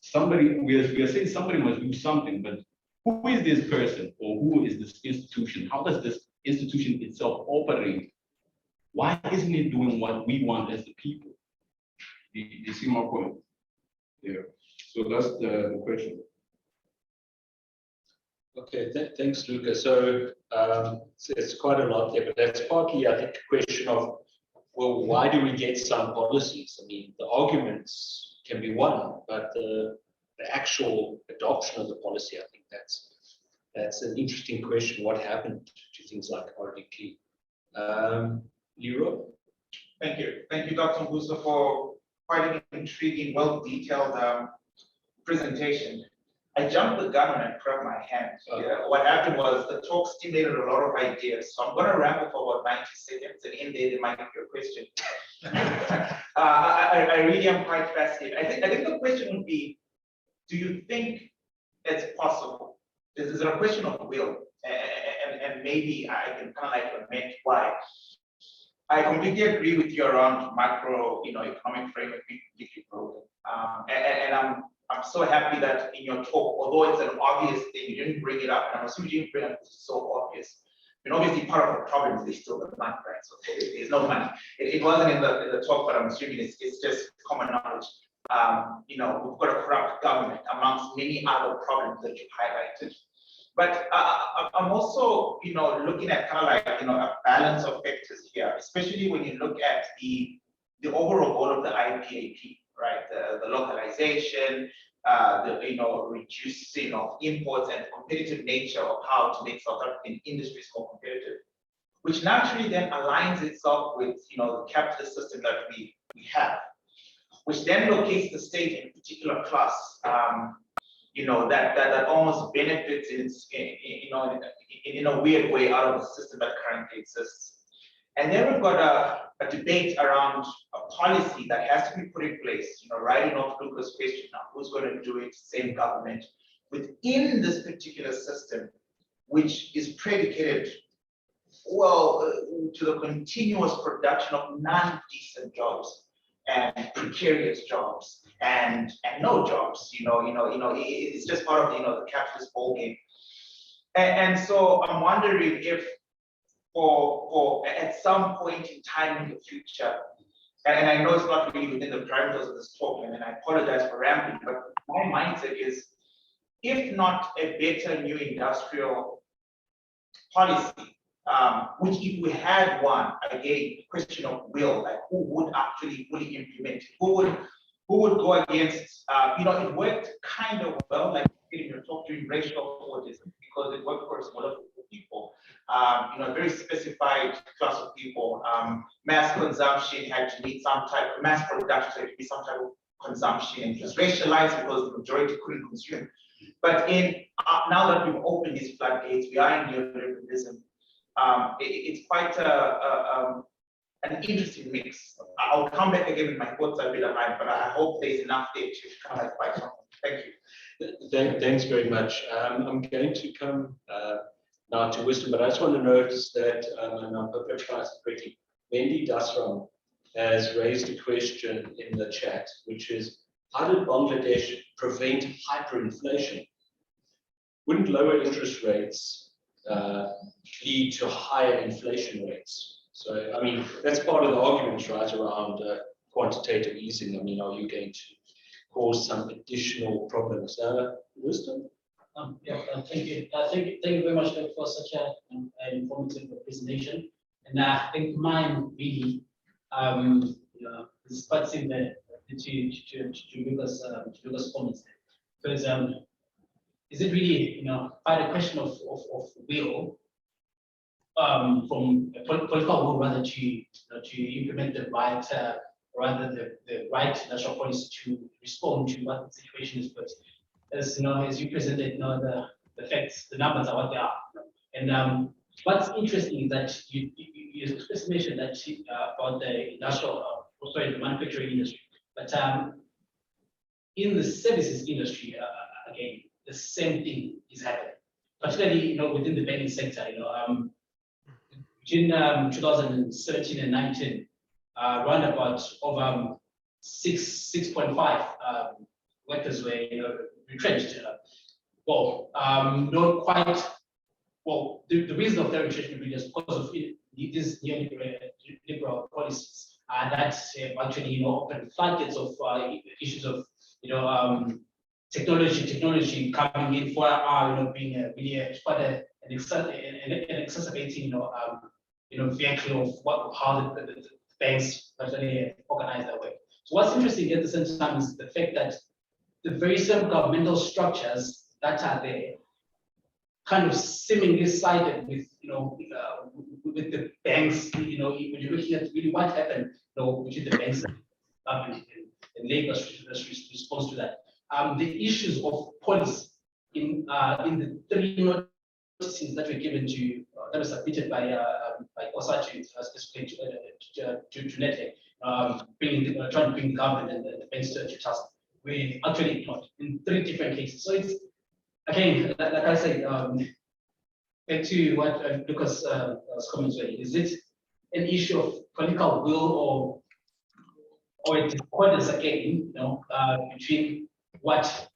Somebody, we are saying somebody must do something, but who is this person or who is this institution? How does this institution itself operate? Why isn't it doing what we want as the people? You see my point? Yeah. So that's the question. Okay, thanks, Luca. So it's quite a lot there, but that's partly, I think, a question of, well, why do we get some policies? I mean, the arguments can be one, but the actual adoption of the policy, I think that's an interesting question. What happened to things like RDP? Leroy? Thank you, Dr. Mbuso, for quite an intriguing, well-detailed presentation. I jumped the gun when I grabbed my hand. What happened was the talk stimulated a lot of ideas. So I'm going to ramble for about 90 seconds, and in there might be a question. I really am quite fascinated. I think the question would be, do you think it's possible? Is there a question of will? And maybe I can kind of like lament why. I completely agree with you around macro, economic framework being completely broken. And I'm so happy that in your talk, although it's an obvious thing, you didn't bring it up, and I'm assuming you didn't bring it up because it's so obvious. I mean, obviously part of the problem is there's still the money, right? So there's no money. It wasn't in the talk, but I'm assuming it's just common knowledge. We've got a corrupt government amongst many other problems that you highlighted. But I'm also, looking at kind of like, a balance of factors here, especially when you look at the overall goal of the IPAP, right? The localization, the reducing of imports and the competitive nature of how to make South African industries more competitive, which naturally then aligns itself with, the capitalist system that we have, which then locates the state in a particular class. That almost benefits in a weird way out of the system that currently exists. And then we've got a debate around a policy that has to be put in place, writing off Luca's question now, who's going to do it, same government, within this particular system, which is predicated, to the continuous production of non-decent jobs and precarious jobs and no jobs, it's just part of the capitalist ballgame. And so I'm wondering if for at some point in time in the future, and I know it's not really within the parameters of this talk, and I apologize for rambling, but my mindset is, if not a better new industrial policy, which if we had one, again, question of will, like who would actually fully implement it? Who would go against, it worked kind of well, like in your talk during racial autism, because it worked for a smaller group of people, a very specified class of people. Mass consumption had to meet some type of mass production, had to be some type of consumption, and it was racialized because the majority couldn't consume. But now that we've opened these floodgates, we are in neoliberalism. It's quite an interesting mix. I'll come back again with my thoughts a bit aligned, but I hope there's enough there to kind of like something. Thank you. Thanks very much. I'm going to come now to wisdom, but I just want to notice that, and I'm hoping I pronounced it correctly, Wendy Dasram has raised a question in the chat, which is, how did Bangladesh prevent hyperinflation? Wouldn't lower interest rates lead to higher inflation rates? So, I mean, that's part of the argument, right, around quantitative easing. I mean, are you going to cause some additional problems? Wisdom? Thank you. Thank you very much for such an informative presentation. And I think mine really is quite similar to Lucas' comments there. Because is it really, quite a question of will, from a political will rather to implement the right, the right national policy to respond to what the situation is. But as as you presented, the facts, the numbers are what they are. And what's interesting is that you just mentioned that about the industrial, the manufacturing industry, but in the services industry, again, the same thing is happening, particularly within the banking sector. Between 2017 and 19, around about over 6.5 workers were retrenched. Well, not quite. Well, the reason of their retrenchment is because of these neoliberal policies that actually open floodgates of issues of technology coming in for being really quite an exacerbating vehicle of how the banks actually organize that way. So what's interesting at the same time is the fact that the very same governmental structures that are there kind of seemingly sided with with the banks. When you're looking at really what happened between the banks and labor's response to that. The issues of policy in the three notices that were given to that were submitted by Osachi to NETEC, trying to bring the government and the banks to task, we actually ignored in 3 different cases. So it's again, like I said, back to what Lucas was commenting, is it an issue of political will or a discordance again, between what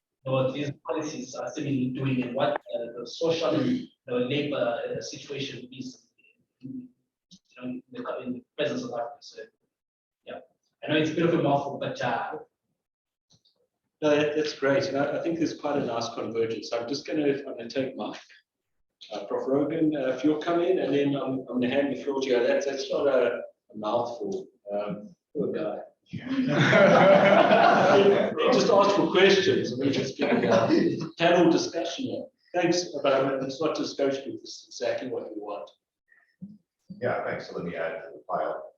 these policies are seemingly doing and what the social and labor situation is in the presence of Africa. So, yeah, I know it's a bit of a mouthful, but no, that's great. And I think there's quite a nice convergence. I'm just going to take Mike. Prof. Rogan, if you'll come in, and then I'm going to hand the floor to you. That's not a mouthful. Poor guy. He just asked for questions, and we're just getting a panel discussion here. Thanks, but it's not just coach group. This is exactly what you want. Yeah, thanks. So let me add to the file.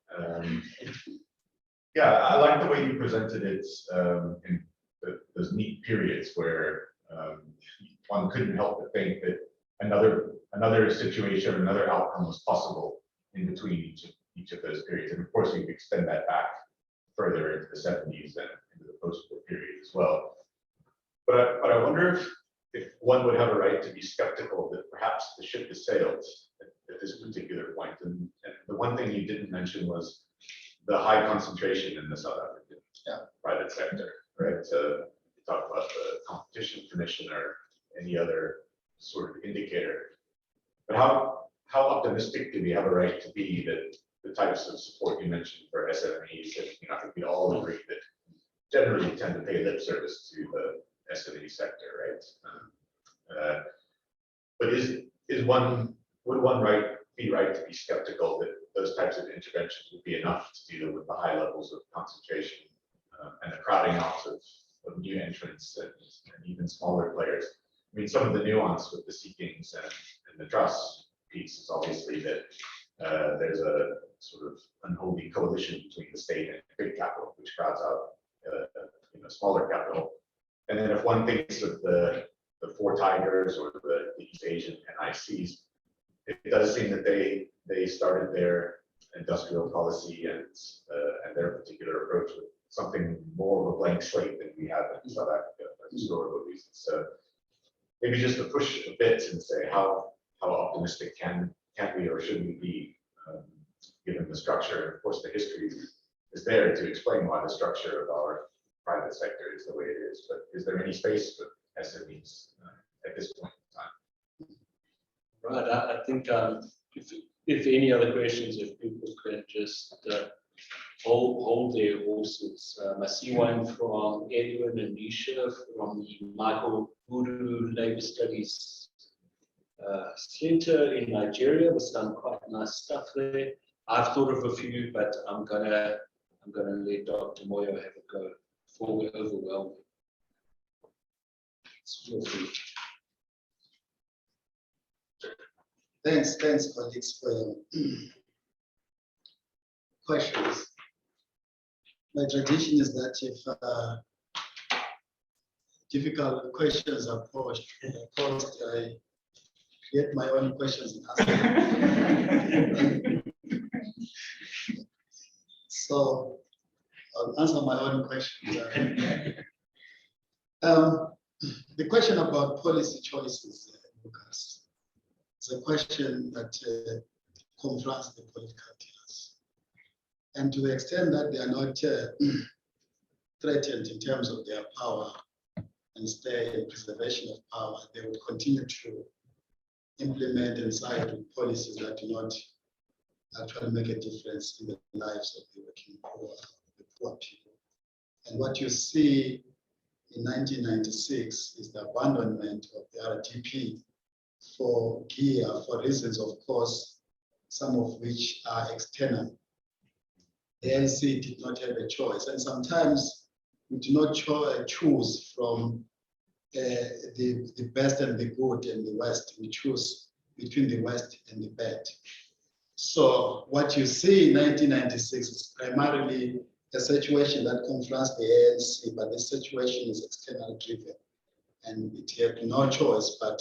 Yeah, I like the way you presented it in those neat periods where one couldn't help but think that another situation, another outcome was possible in between each of those periods. And of course, you could extend that back further into the 70s and into the post-war period as well. But I wonder if one would have a right to be skeptical that perhaps the ship has sailed at this particular point. And the one thing you didn't mention was the high concentration in the South African private sector, right? So you talk about the Competition Commission or any other sort of indicator. But how optimistic do we have a right to be that the types of support you mentioned for SMEs, I think we all agree that generally tend to pay lip service to the SME sector, right? But would one be right to be skeptical that those types of interventions would be enough to deal with the high levels of concentration and the crowding out of new entrants and even smaller players? I mean, some of the nuance with the seekings and the trust piece is obviously that there's a sort of unholy coalition between the state and big capital, which crowds out smaller capital. And then if one thinks of the Four Tigers or the East Asian NICs, it does seem that they started their industrial policy and their particular approach with something more of a blank slate than we have in South Africa for historical reasons. So maybe just to push a bit and say how optimistic can we or should we be given the structure. Of course, the history is there to explain why the structure of our private sector is the way it is. But is there any space for SMEs at this point in time? Right. I think if any other questions, if people could just hold their horses. I see one from Edwin and Nisha from the Michael Buru Labour Studies Center in Nigeria. There's done quite nice stuff there. I've thought of a few, but I'm gonna let Dr. Moyo have a go before we overwhelm him. It's your feet. Thanks, colleagues, for your questions. My tradition is that if difficult questions are posed, I create my own questions and answer them. So I'll answer my own questions. The question about policy choices, Lucas, is a question that confronts the political class. And to the extent that they are not threatened in terms of their power and stay in preservation of power, they will continue to implement and side with policies that do not actually make a difference in the lives of the working poor, the poor people. And what you see in 1996 is the abandonment of the RDP for gear, for reasons, of course, some of which are external. The NC did not have a choice, and sometimes we do not choose from the best and the good in the West. We choose between the West and the bad. So what you see in 1996 is primarily a situation that confronts the ANC, but the situation is externally driven. And it had no choice but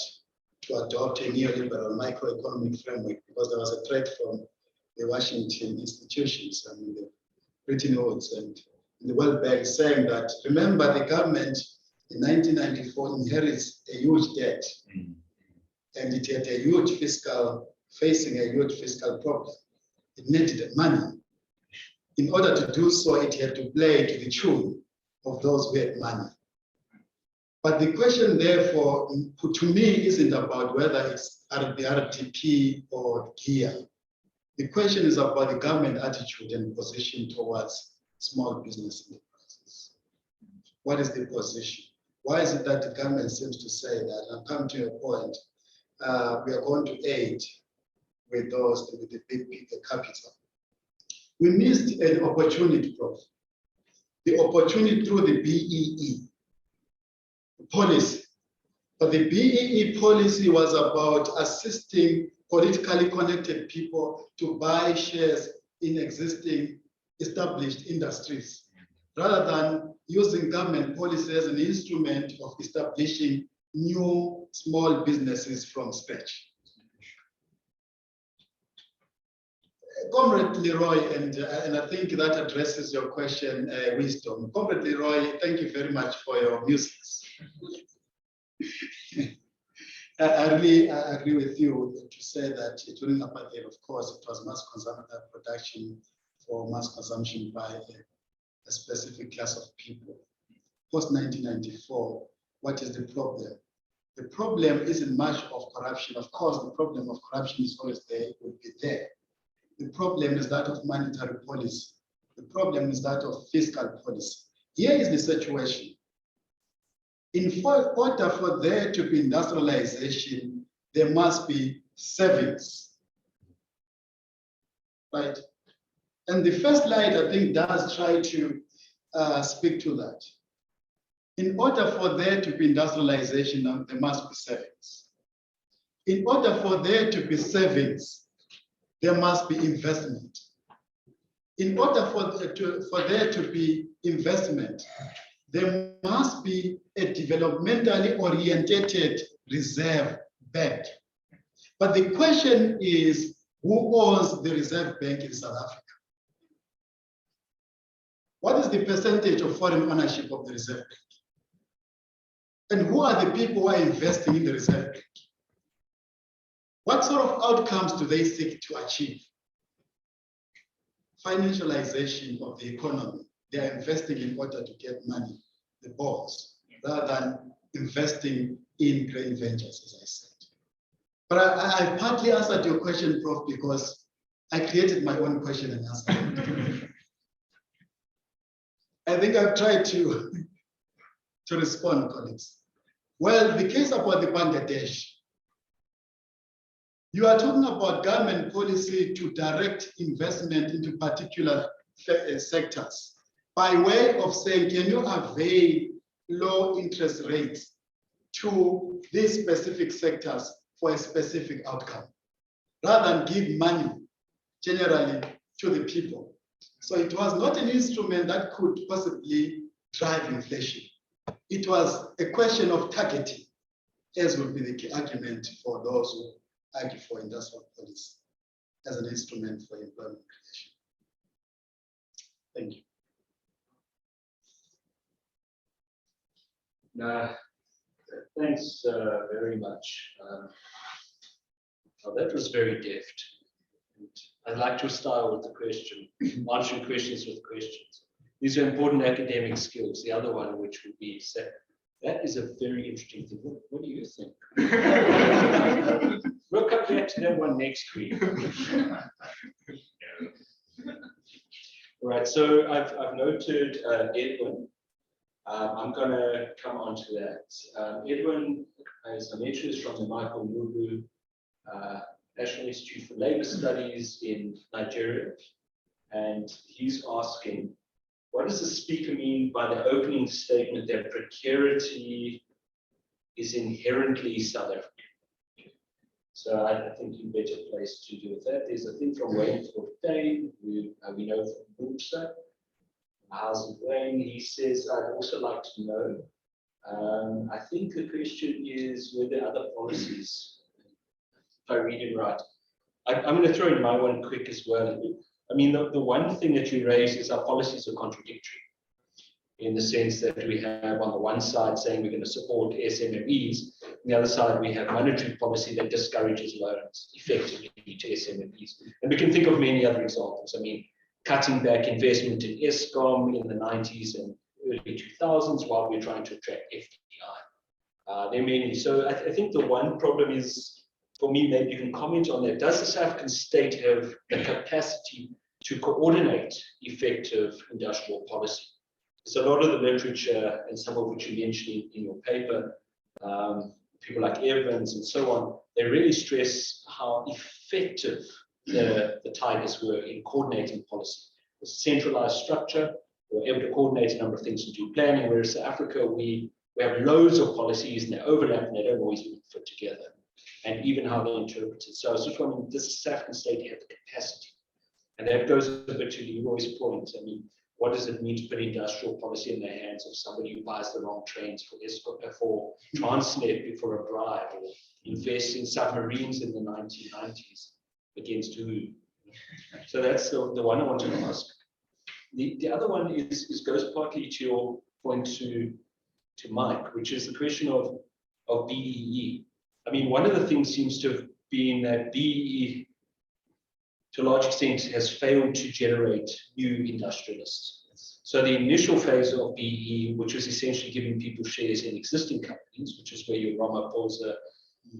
to adopt a neoliberal microeconomic framework because there was a threat from the Washington institutions, I mean, the Bretton Woods and the World Bank saying that, remember, the government in 1994 inherits a huge debt, and it had a huge facing a huge fiscal problem. It needed money. In order to do so, it had to play to the tune of those who had money. But the question, therefore, to me, isn't about whether it's the RDP or GEAR. The question is about the government attitude and position towards small business enterprises. What is the position? Why is it that the government seems to say that, and I'll come to a point, we are going to aid with those with the big capital? We missed an opportunity, Prof. The opportunity through the BEE policy. But the BEE policy was about assisting politically connected people to buy shares in existing established industries, rather than using government policy as an instrument of establishing new small businesses from scratch. Comrade Leroy, and I think that addresses your question, Wisdom. Comrade Leroy, thank you very much for your music. I really agree with you to say that during apartheid, of course, it was mass production for mass consumption by a specific class of people. Post 1994, what is the problem? The problem isn't much of corruption. Of course, the problem of corruption is always there, it will be there. The problem is that of monetary policy. The problem is that of fiscal policy. Here is the situation. In order for there to be industrialization, there must be savings, right? And the first slide, I think, does try to speak to that. In order for there to be industrialization, there must be savings. In order for there to be savings, there must be investment. In order for there to be investment, there must be a developmentally oriented reserve bank. But the question is, who owns the reserve bank in South Africa? What is the percentage of foreign ownership of the reserve bank? And who are the people who are investing in the reserve bank? What sort of outcomes do they seek to achieve? Financialization of the economy. They are investing in order to get money, the bonds, rather than investing in grain ventures, as I said. But I partly answered your question, Prof, because I created my own question and answer. I think I've tried to respond, colleagues. Well, the case about the Bangladesh, you are talking about government policy to direct investment into particular sectors by way of saying, can you avail low interest rates to these specific sectors for a specific outcome? rather than give money generally to the people. So it was not an instrument that could possibly drive inflation. It was a question of targeting, as would be the key argument for those who argue for industrial policy as an instrument for employment creation. Thank you. Thanks very much. Well, that was very deft. I'd like to start with the question, answering questions with questions. These are important academic skills. The other one, which would be, that is a very interesting thing. What do you think? We'll come back to that one next week. All right, so I've noted Edwin. I'm going to come on to that. Edwin, as I mentioned, is from the Michael Mbuso National Institute for Labor Studies in Nigeria. And he's asking, what does the speaker mean by the opening statement that precarity is inherently South African? So I think you're better placed to do with that. There's a thing from Wayne Fortain, who we know from Mbuso. How's it going? He says, I'd also like to know. I think the question is, were there other policies? If I read it right. I'm going to throw in my one quick as well. I mean, the one thing that you raise is our policies are contradictory in the sense that we have on the one side saying we're going to support SMMEs, on the other side we have monetary policy that discourages loans effectively to SMMEs. And we can think of many other examples. I mean, cutting back investment in ESKOM in the 90s and early 2000s while we're trying to attract FDI. There are many. So I think the one problem is, for me, maybe you can comment on that. Does the South African state have the capacity to coordinate effective industrial policy? So a lot of the literature, and some of which you mentioned in your paper, people like Evans and so on, they really stress how effective the Tigers were in coordinating policy. The centralized structure, we were able to coordinate a number of things and do planning, whereas South Africa, we have loads of policies and they overlap and they don't always even fit together. And even how they interpret it. So I was just wondering, does the South African state have the capacity? And that goes a bit to Leroy's point. I mean, what does it mean to put industrial policy in the hands of somebody who buys the wrong trains for Transnet for a bribe, or invests in submarines in the 1990s against who? So that's the one I wanted to ask. The other one goes partly to your point to Mike, which is the question of BEE. I mean, one of the things seems to have been that BEE, to a large extent, has failed to generate new industrialists. So the initial phase of BEE, which was essentially giving people shares in existing companies, which is where your Ramaphosa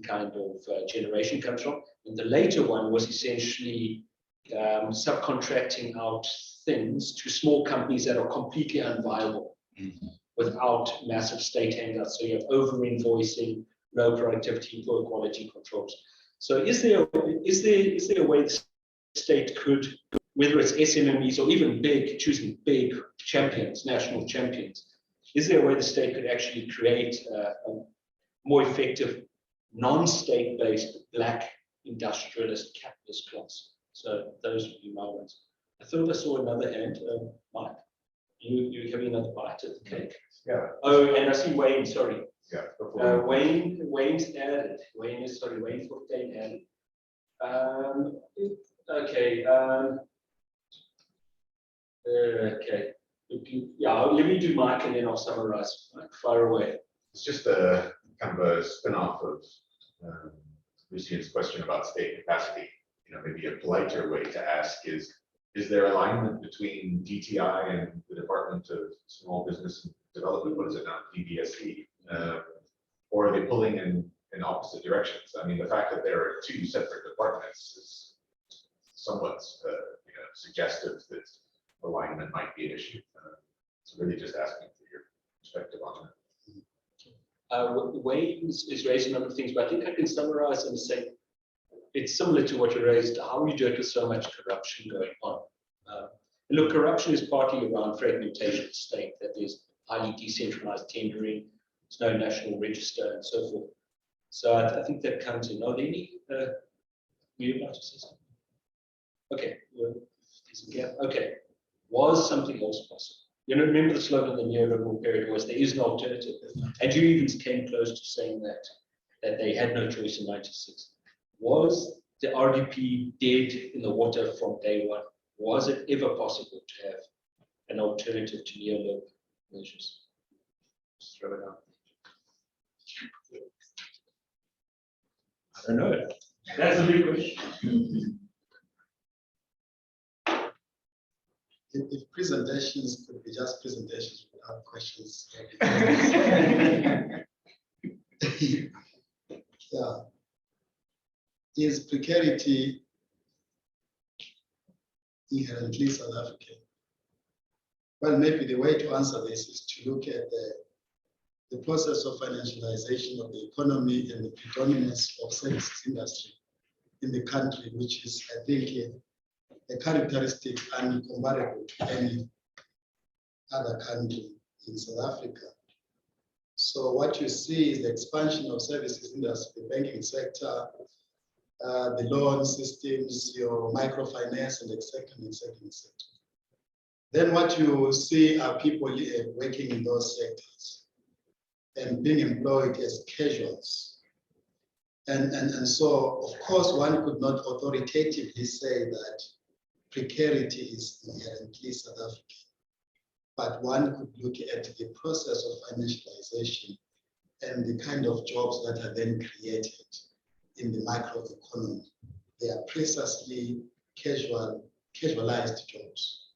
kind of generation comes from. And the later one was essentially subcontracting out things to small companies that are completely unviable without massive state handouts. So you have over-invoicing, low productivity, poor quality controls. So is there a way the state could, whether it's SMMEs or even choosing big champions, national champions, is there a way the state could actually create a more effective, non-state-based black industrialist capitalist class? So those would be my ones. I thought I saw another hand, Mike. You having another bite at the cake? Yeah. Oh, and I see Wayne. Sorry. Yeah. Wayne's added. Wayne Fortain added. Okay. Okay. Yeah, let me do Mike and then I'll summarize. Mike, fire away. It's just a kind of a spin-off of Lucian's question about state capacity. You know, maybe a politer way to ask is there alignment between DTI and the Department of Small Business and Development? What is it now? DBSD? Or are they pulling in opposite directions? I mean, the fact that there are two separate departments is somewhat suggestive that alignment might be an issue. So really just asking for your perspective on that. Wayne is raising a number of things, but I think I can summarize and say it's similar to what you raised, how we do it with so much corruption going on. Look, corruption is partly around fragmentation of state, that there's highly decentralized tendering, there's no national register and so forth. So I think that comes in. Are there any Were you about to say something? Okay, well, there's a gap. Okay, was something else possible? You know, remember the slogan of the neoliberal period was there is no alternative, and you even came close to saying that they had no choice in '96. Was the RDP dead in the water from day one? Was it ever possible to have an alternative to neoliberal measures? Just throw it out. I don't know. That's a big question. If presentations could be just presentations without questions. Yeah. Is precarity inherently South African? Well, maybe the way to answer this is to look at the process of financialization of the economy and the predominance of services industry in the country, which is, I think, a characteristic uncomparable to any other country in South Africa. So what you see is the expansion of services industry, the banking sector, the loan systems, your microfinance, and etc. Then what you see are people working in those sectors and being employed as casuals. And so, of course, one could not authoritatively say that precarity is inherently South African, but one could look at the process of financialization and the kind of jobs that are then created in the microeconomy. They are precisely casualized jobs.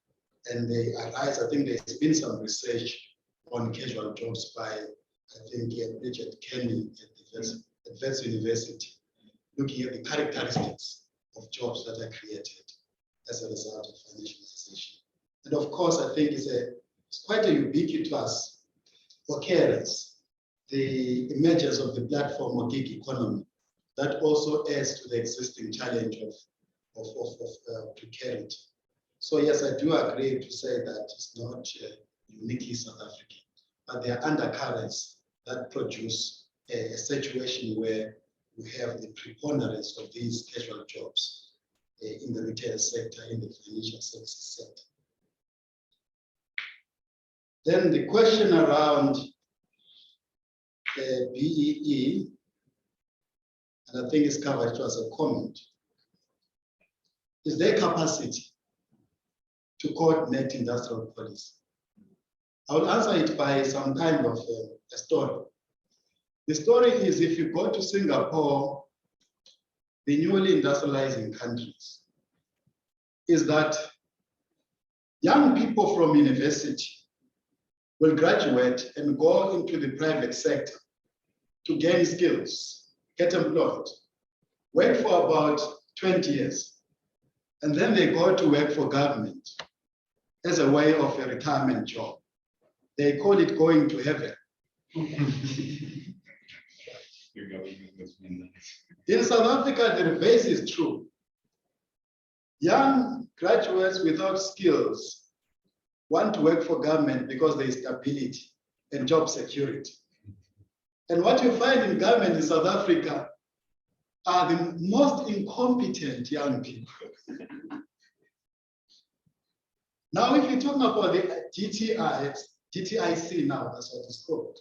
And they arise, I think there's been some research on casual jobs by, I think, Bridget Kenny at Wits University, looking at the characteristics of jobs that are created as a result of financialization. And of course, I think it's quite a ubiquitous occurrence, the emergence of the platform or gig economy that also adds to the existing challenge of precarity. So yes, I do agree to say that it's not uniquely South African, but there are undercurrents that produce a situation where we have the preponderance of these casual jobs in the retail sector, in the financial services sector. Then the question around BEE, and I think it's covered as a comment, is their capacity to coordinate industrial policy. I will answer it by some kind of a story. The story is, if you go to Singapore, the newly industrializing countries, is that young people from university will graduate and go into the private sector to gain skills, get employed, work for about 20 years, and then they go to work for government as a way of a retirement job. They call it going to heaven. In South Africa, the reverse is true. Young graduates without skills want to work for government because there is stability and job security. And what you find in government in South Africa are the most incompetent young people. Now, if you talk about the GTIC now, that's what it's called,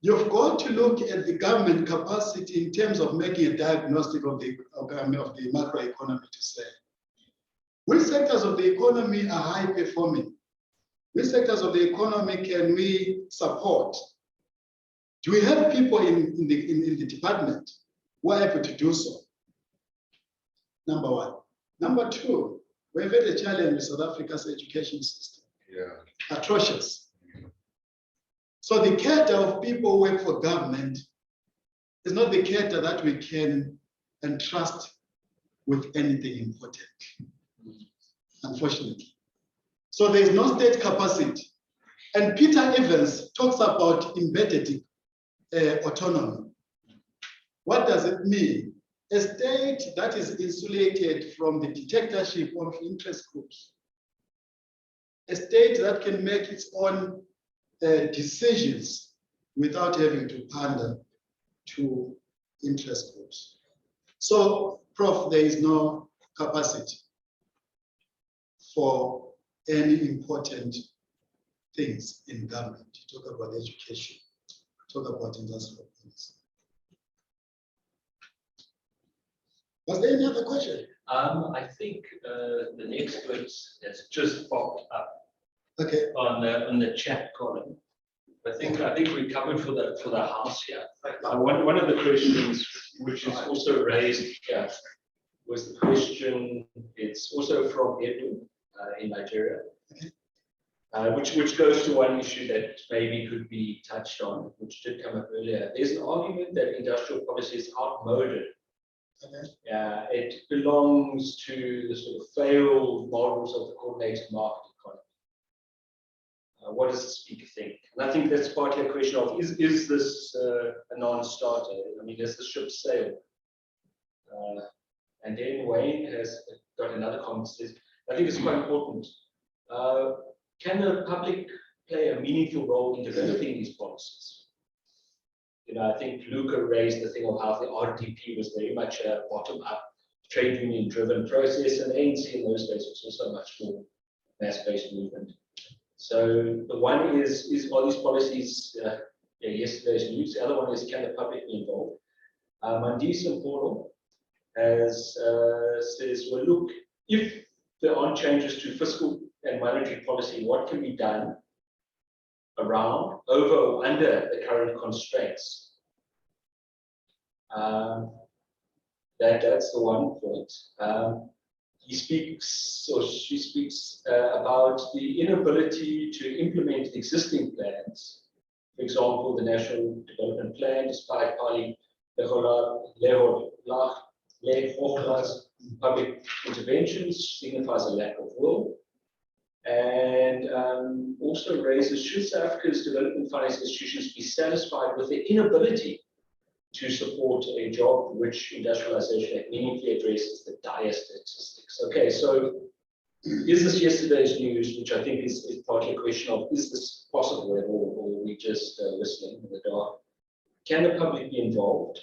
you've got to look at the government capacity in terms of making a diagnostic of the macroeconomy to say, which sectors of the economy are high performing? Which sectors of the economy can we support? Do we have people in the department who are able to do so? Number one. Number two, we've had a challenge with South Africa's education system. Yeah. Atrocious. So the cadre of people who work for government is not the cadre that we can entrust with anything important, unfortunately. So there is no state capacity. And Peter Evans talks about embedded autonomy. What does it mean? A state that is insulated from the dictatorship of interest groups. A state that can make its own decisions without having to pander to interest groups. So, Prof, there is no capacity for any important things in government. You talk about education, talk about industrial policy. Was there any other question? I think the next words that's just popped up Okay, on the chat column. I think we covered for the house here. One of the questions which is also raised here was the question, it's also from Edwin in Nigeria, which goes to one issue that maybe could be touched on, which did come up earlier. There's an argument that industrial policy is outmoded. It belongs to the sort of failed models of the coordinated market economy. What does the speaker think? And I think that's partly a question of, is this a non-starter? I mean, does the ship sail? And then Wayne has got another comment that says, I think it's quite important. Can the public play a meaningful role in developing these policies? You know, I think Luca raised the thing of how the RDP was very much a bottom-up, trade union-driven process, and ANC in those days was also much more mass-based movement. So the one is are these policies yesterday's news? The other one is, can the public be involved? Mandisa Mpolo has says, well, look, if there aren't changes to fiscal and monetary policy, what can be done around, over, or under the current constraints? That's the one point. He speaks, or she speaks, about the inability to implement existing plans. For example, the National Development Plan, despite Pali Lehohla's public interventions, signifies a lack of will. And also raises, should South Africa's development finance institutions be satisfied with their inability to support a job-rich industrialization that meaningfully addresses the dire statistics? Okay, so is this yesterday's news, which I think is partly a question of, is this possible at all, or are we just listening in the dark? Can the public be involved?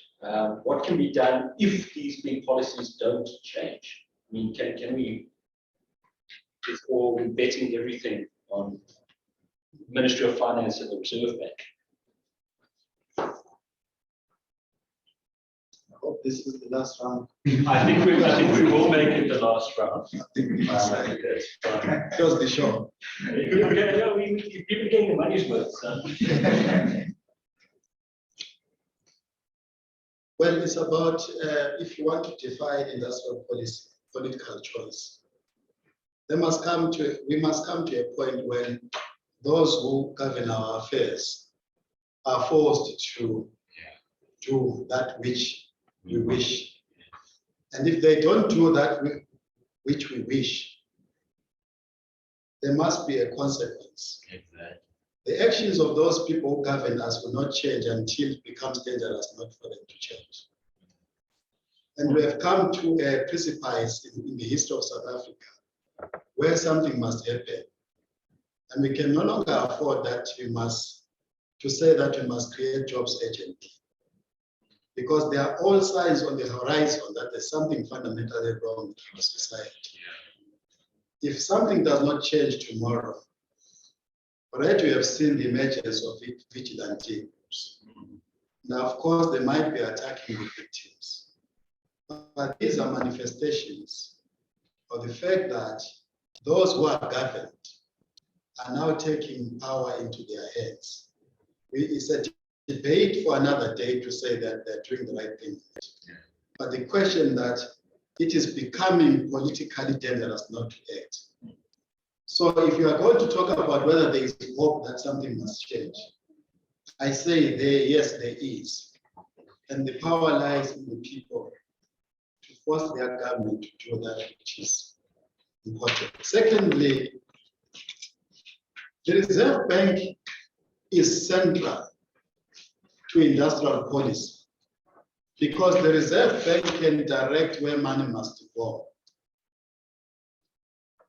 What can be done if these big policies don't change? I mean, can we, or we're betting everything on Ministry of Finance and the Reserve Bank? I hope this is the last round. I think we will make it the last round. I think we must say That's fine. close the show. Yeah, people getting the money's worth. So. Well, it's about if you want to define industrial policy, political choice, we must come to a point when those who govern our affairs are forced to do that which we wish. And if they don't do that which we wish, there must be a consequence. Exactly. The actions of those people who govern us will not change until it becomes dangerous not for them to change. And we have come to a precipice in the history of South Africa where something must happen. And we can no longer afford that to say that we must create jobs urgently. Because there are all signs on the horizon that there's something fundamentally wrong with our society. If something does not change tomorrow, already we have seen the emergence of vigilante groups. Now, of course, they might be attacking the victims, but these are manifestations of the fact that those who are governed are now taking power into their hands. It's a debate for another day to say that they're doing the right thing. But the question that it is becoming politically dangerous not to act. So if you are going to talk about whether there is hope that something must change, I say yes, there is. And the power lies in the people to force their government to do that which is important. Secondly, the Reserve Bank is central to industrial policy because the Reserve Bank can direct where money must go.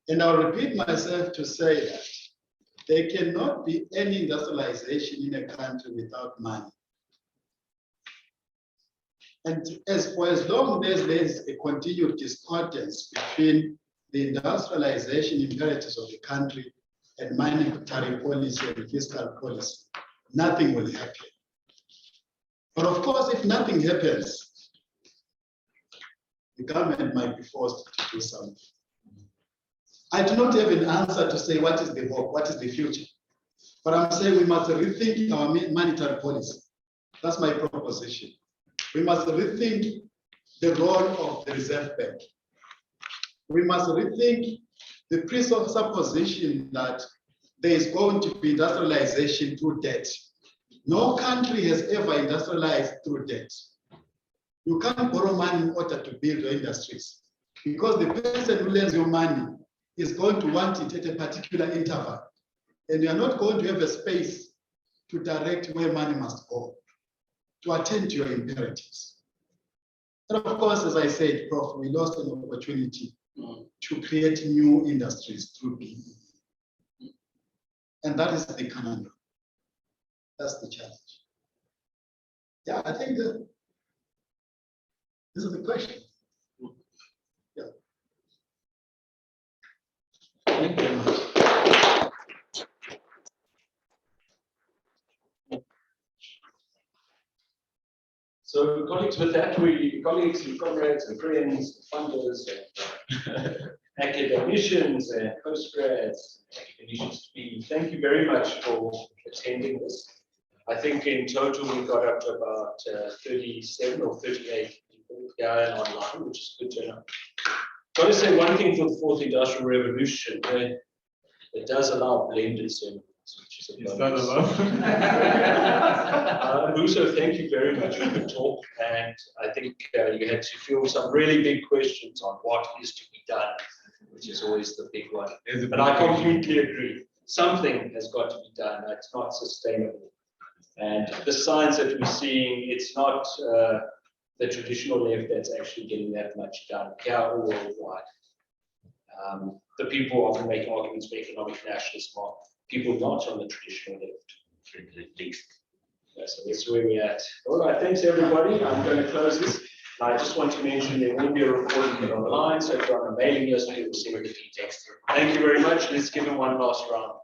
And I'll repeat myself to say that there cannot be any industrialization in a country without money. And for as long as there's a continued discordance between the industrialization imperatives of the country and monetary policy and fiscal policy, nothing will happen. But of course, if nothing happens, the government might be forced to do something. I do not have an answer to say what is the hope, what is the future. But I'm saying we must rethink our monetary policy. That's my proposition. We must rethink the role of the Reserve Bank. We must rethink the presupposition that there is going to be industrialization through debt. No country has ever industrialized through debt. You can't borrow money in order to build your industries, because the person who lends you money is going to want it at a particular interval. And you are not going to have a space to direct where money must go to attend to your imperatives. And of course, as I said, Prof, we lost an opportunity to create new industries through PE. And that is the conundrum. That's the challenge. Yeah, I think that this is the question. Yeah. Thank you very much. So colleagues, with that, colleagues and comrades and friends, funders, and academicians and postgrads, academicians to be, thank you very much for attending this. I think in total we got up to about 37 or 38 people here and online, which is good to know. Got to say one thing for the fourth industrial revolution, it does allow blended seminars, which is a bonus. Mbuso, thank you very much for the talk, and I think you had to field some really big questions on what is to be done, which is always the big one. But I completely agree. Something has got to be done. It's not sustainable. And the science that we're seeing, it's not the traditional left that's actually getting that much done here or worldwide. The people often making arguments for economic nationalism are people not on the traditional left, at least. So that's where we're at. All right, thanks everybody. I'm going to close this. I just want to mention there will be a recording online, so if you're on a mailing list, you will see the text. Thank you very much. Let's give them one last round.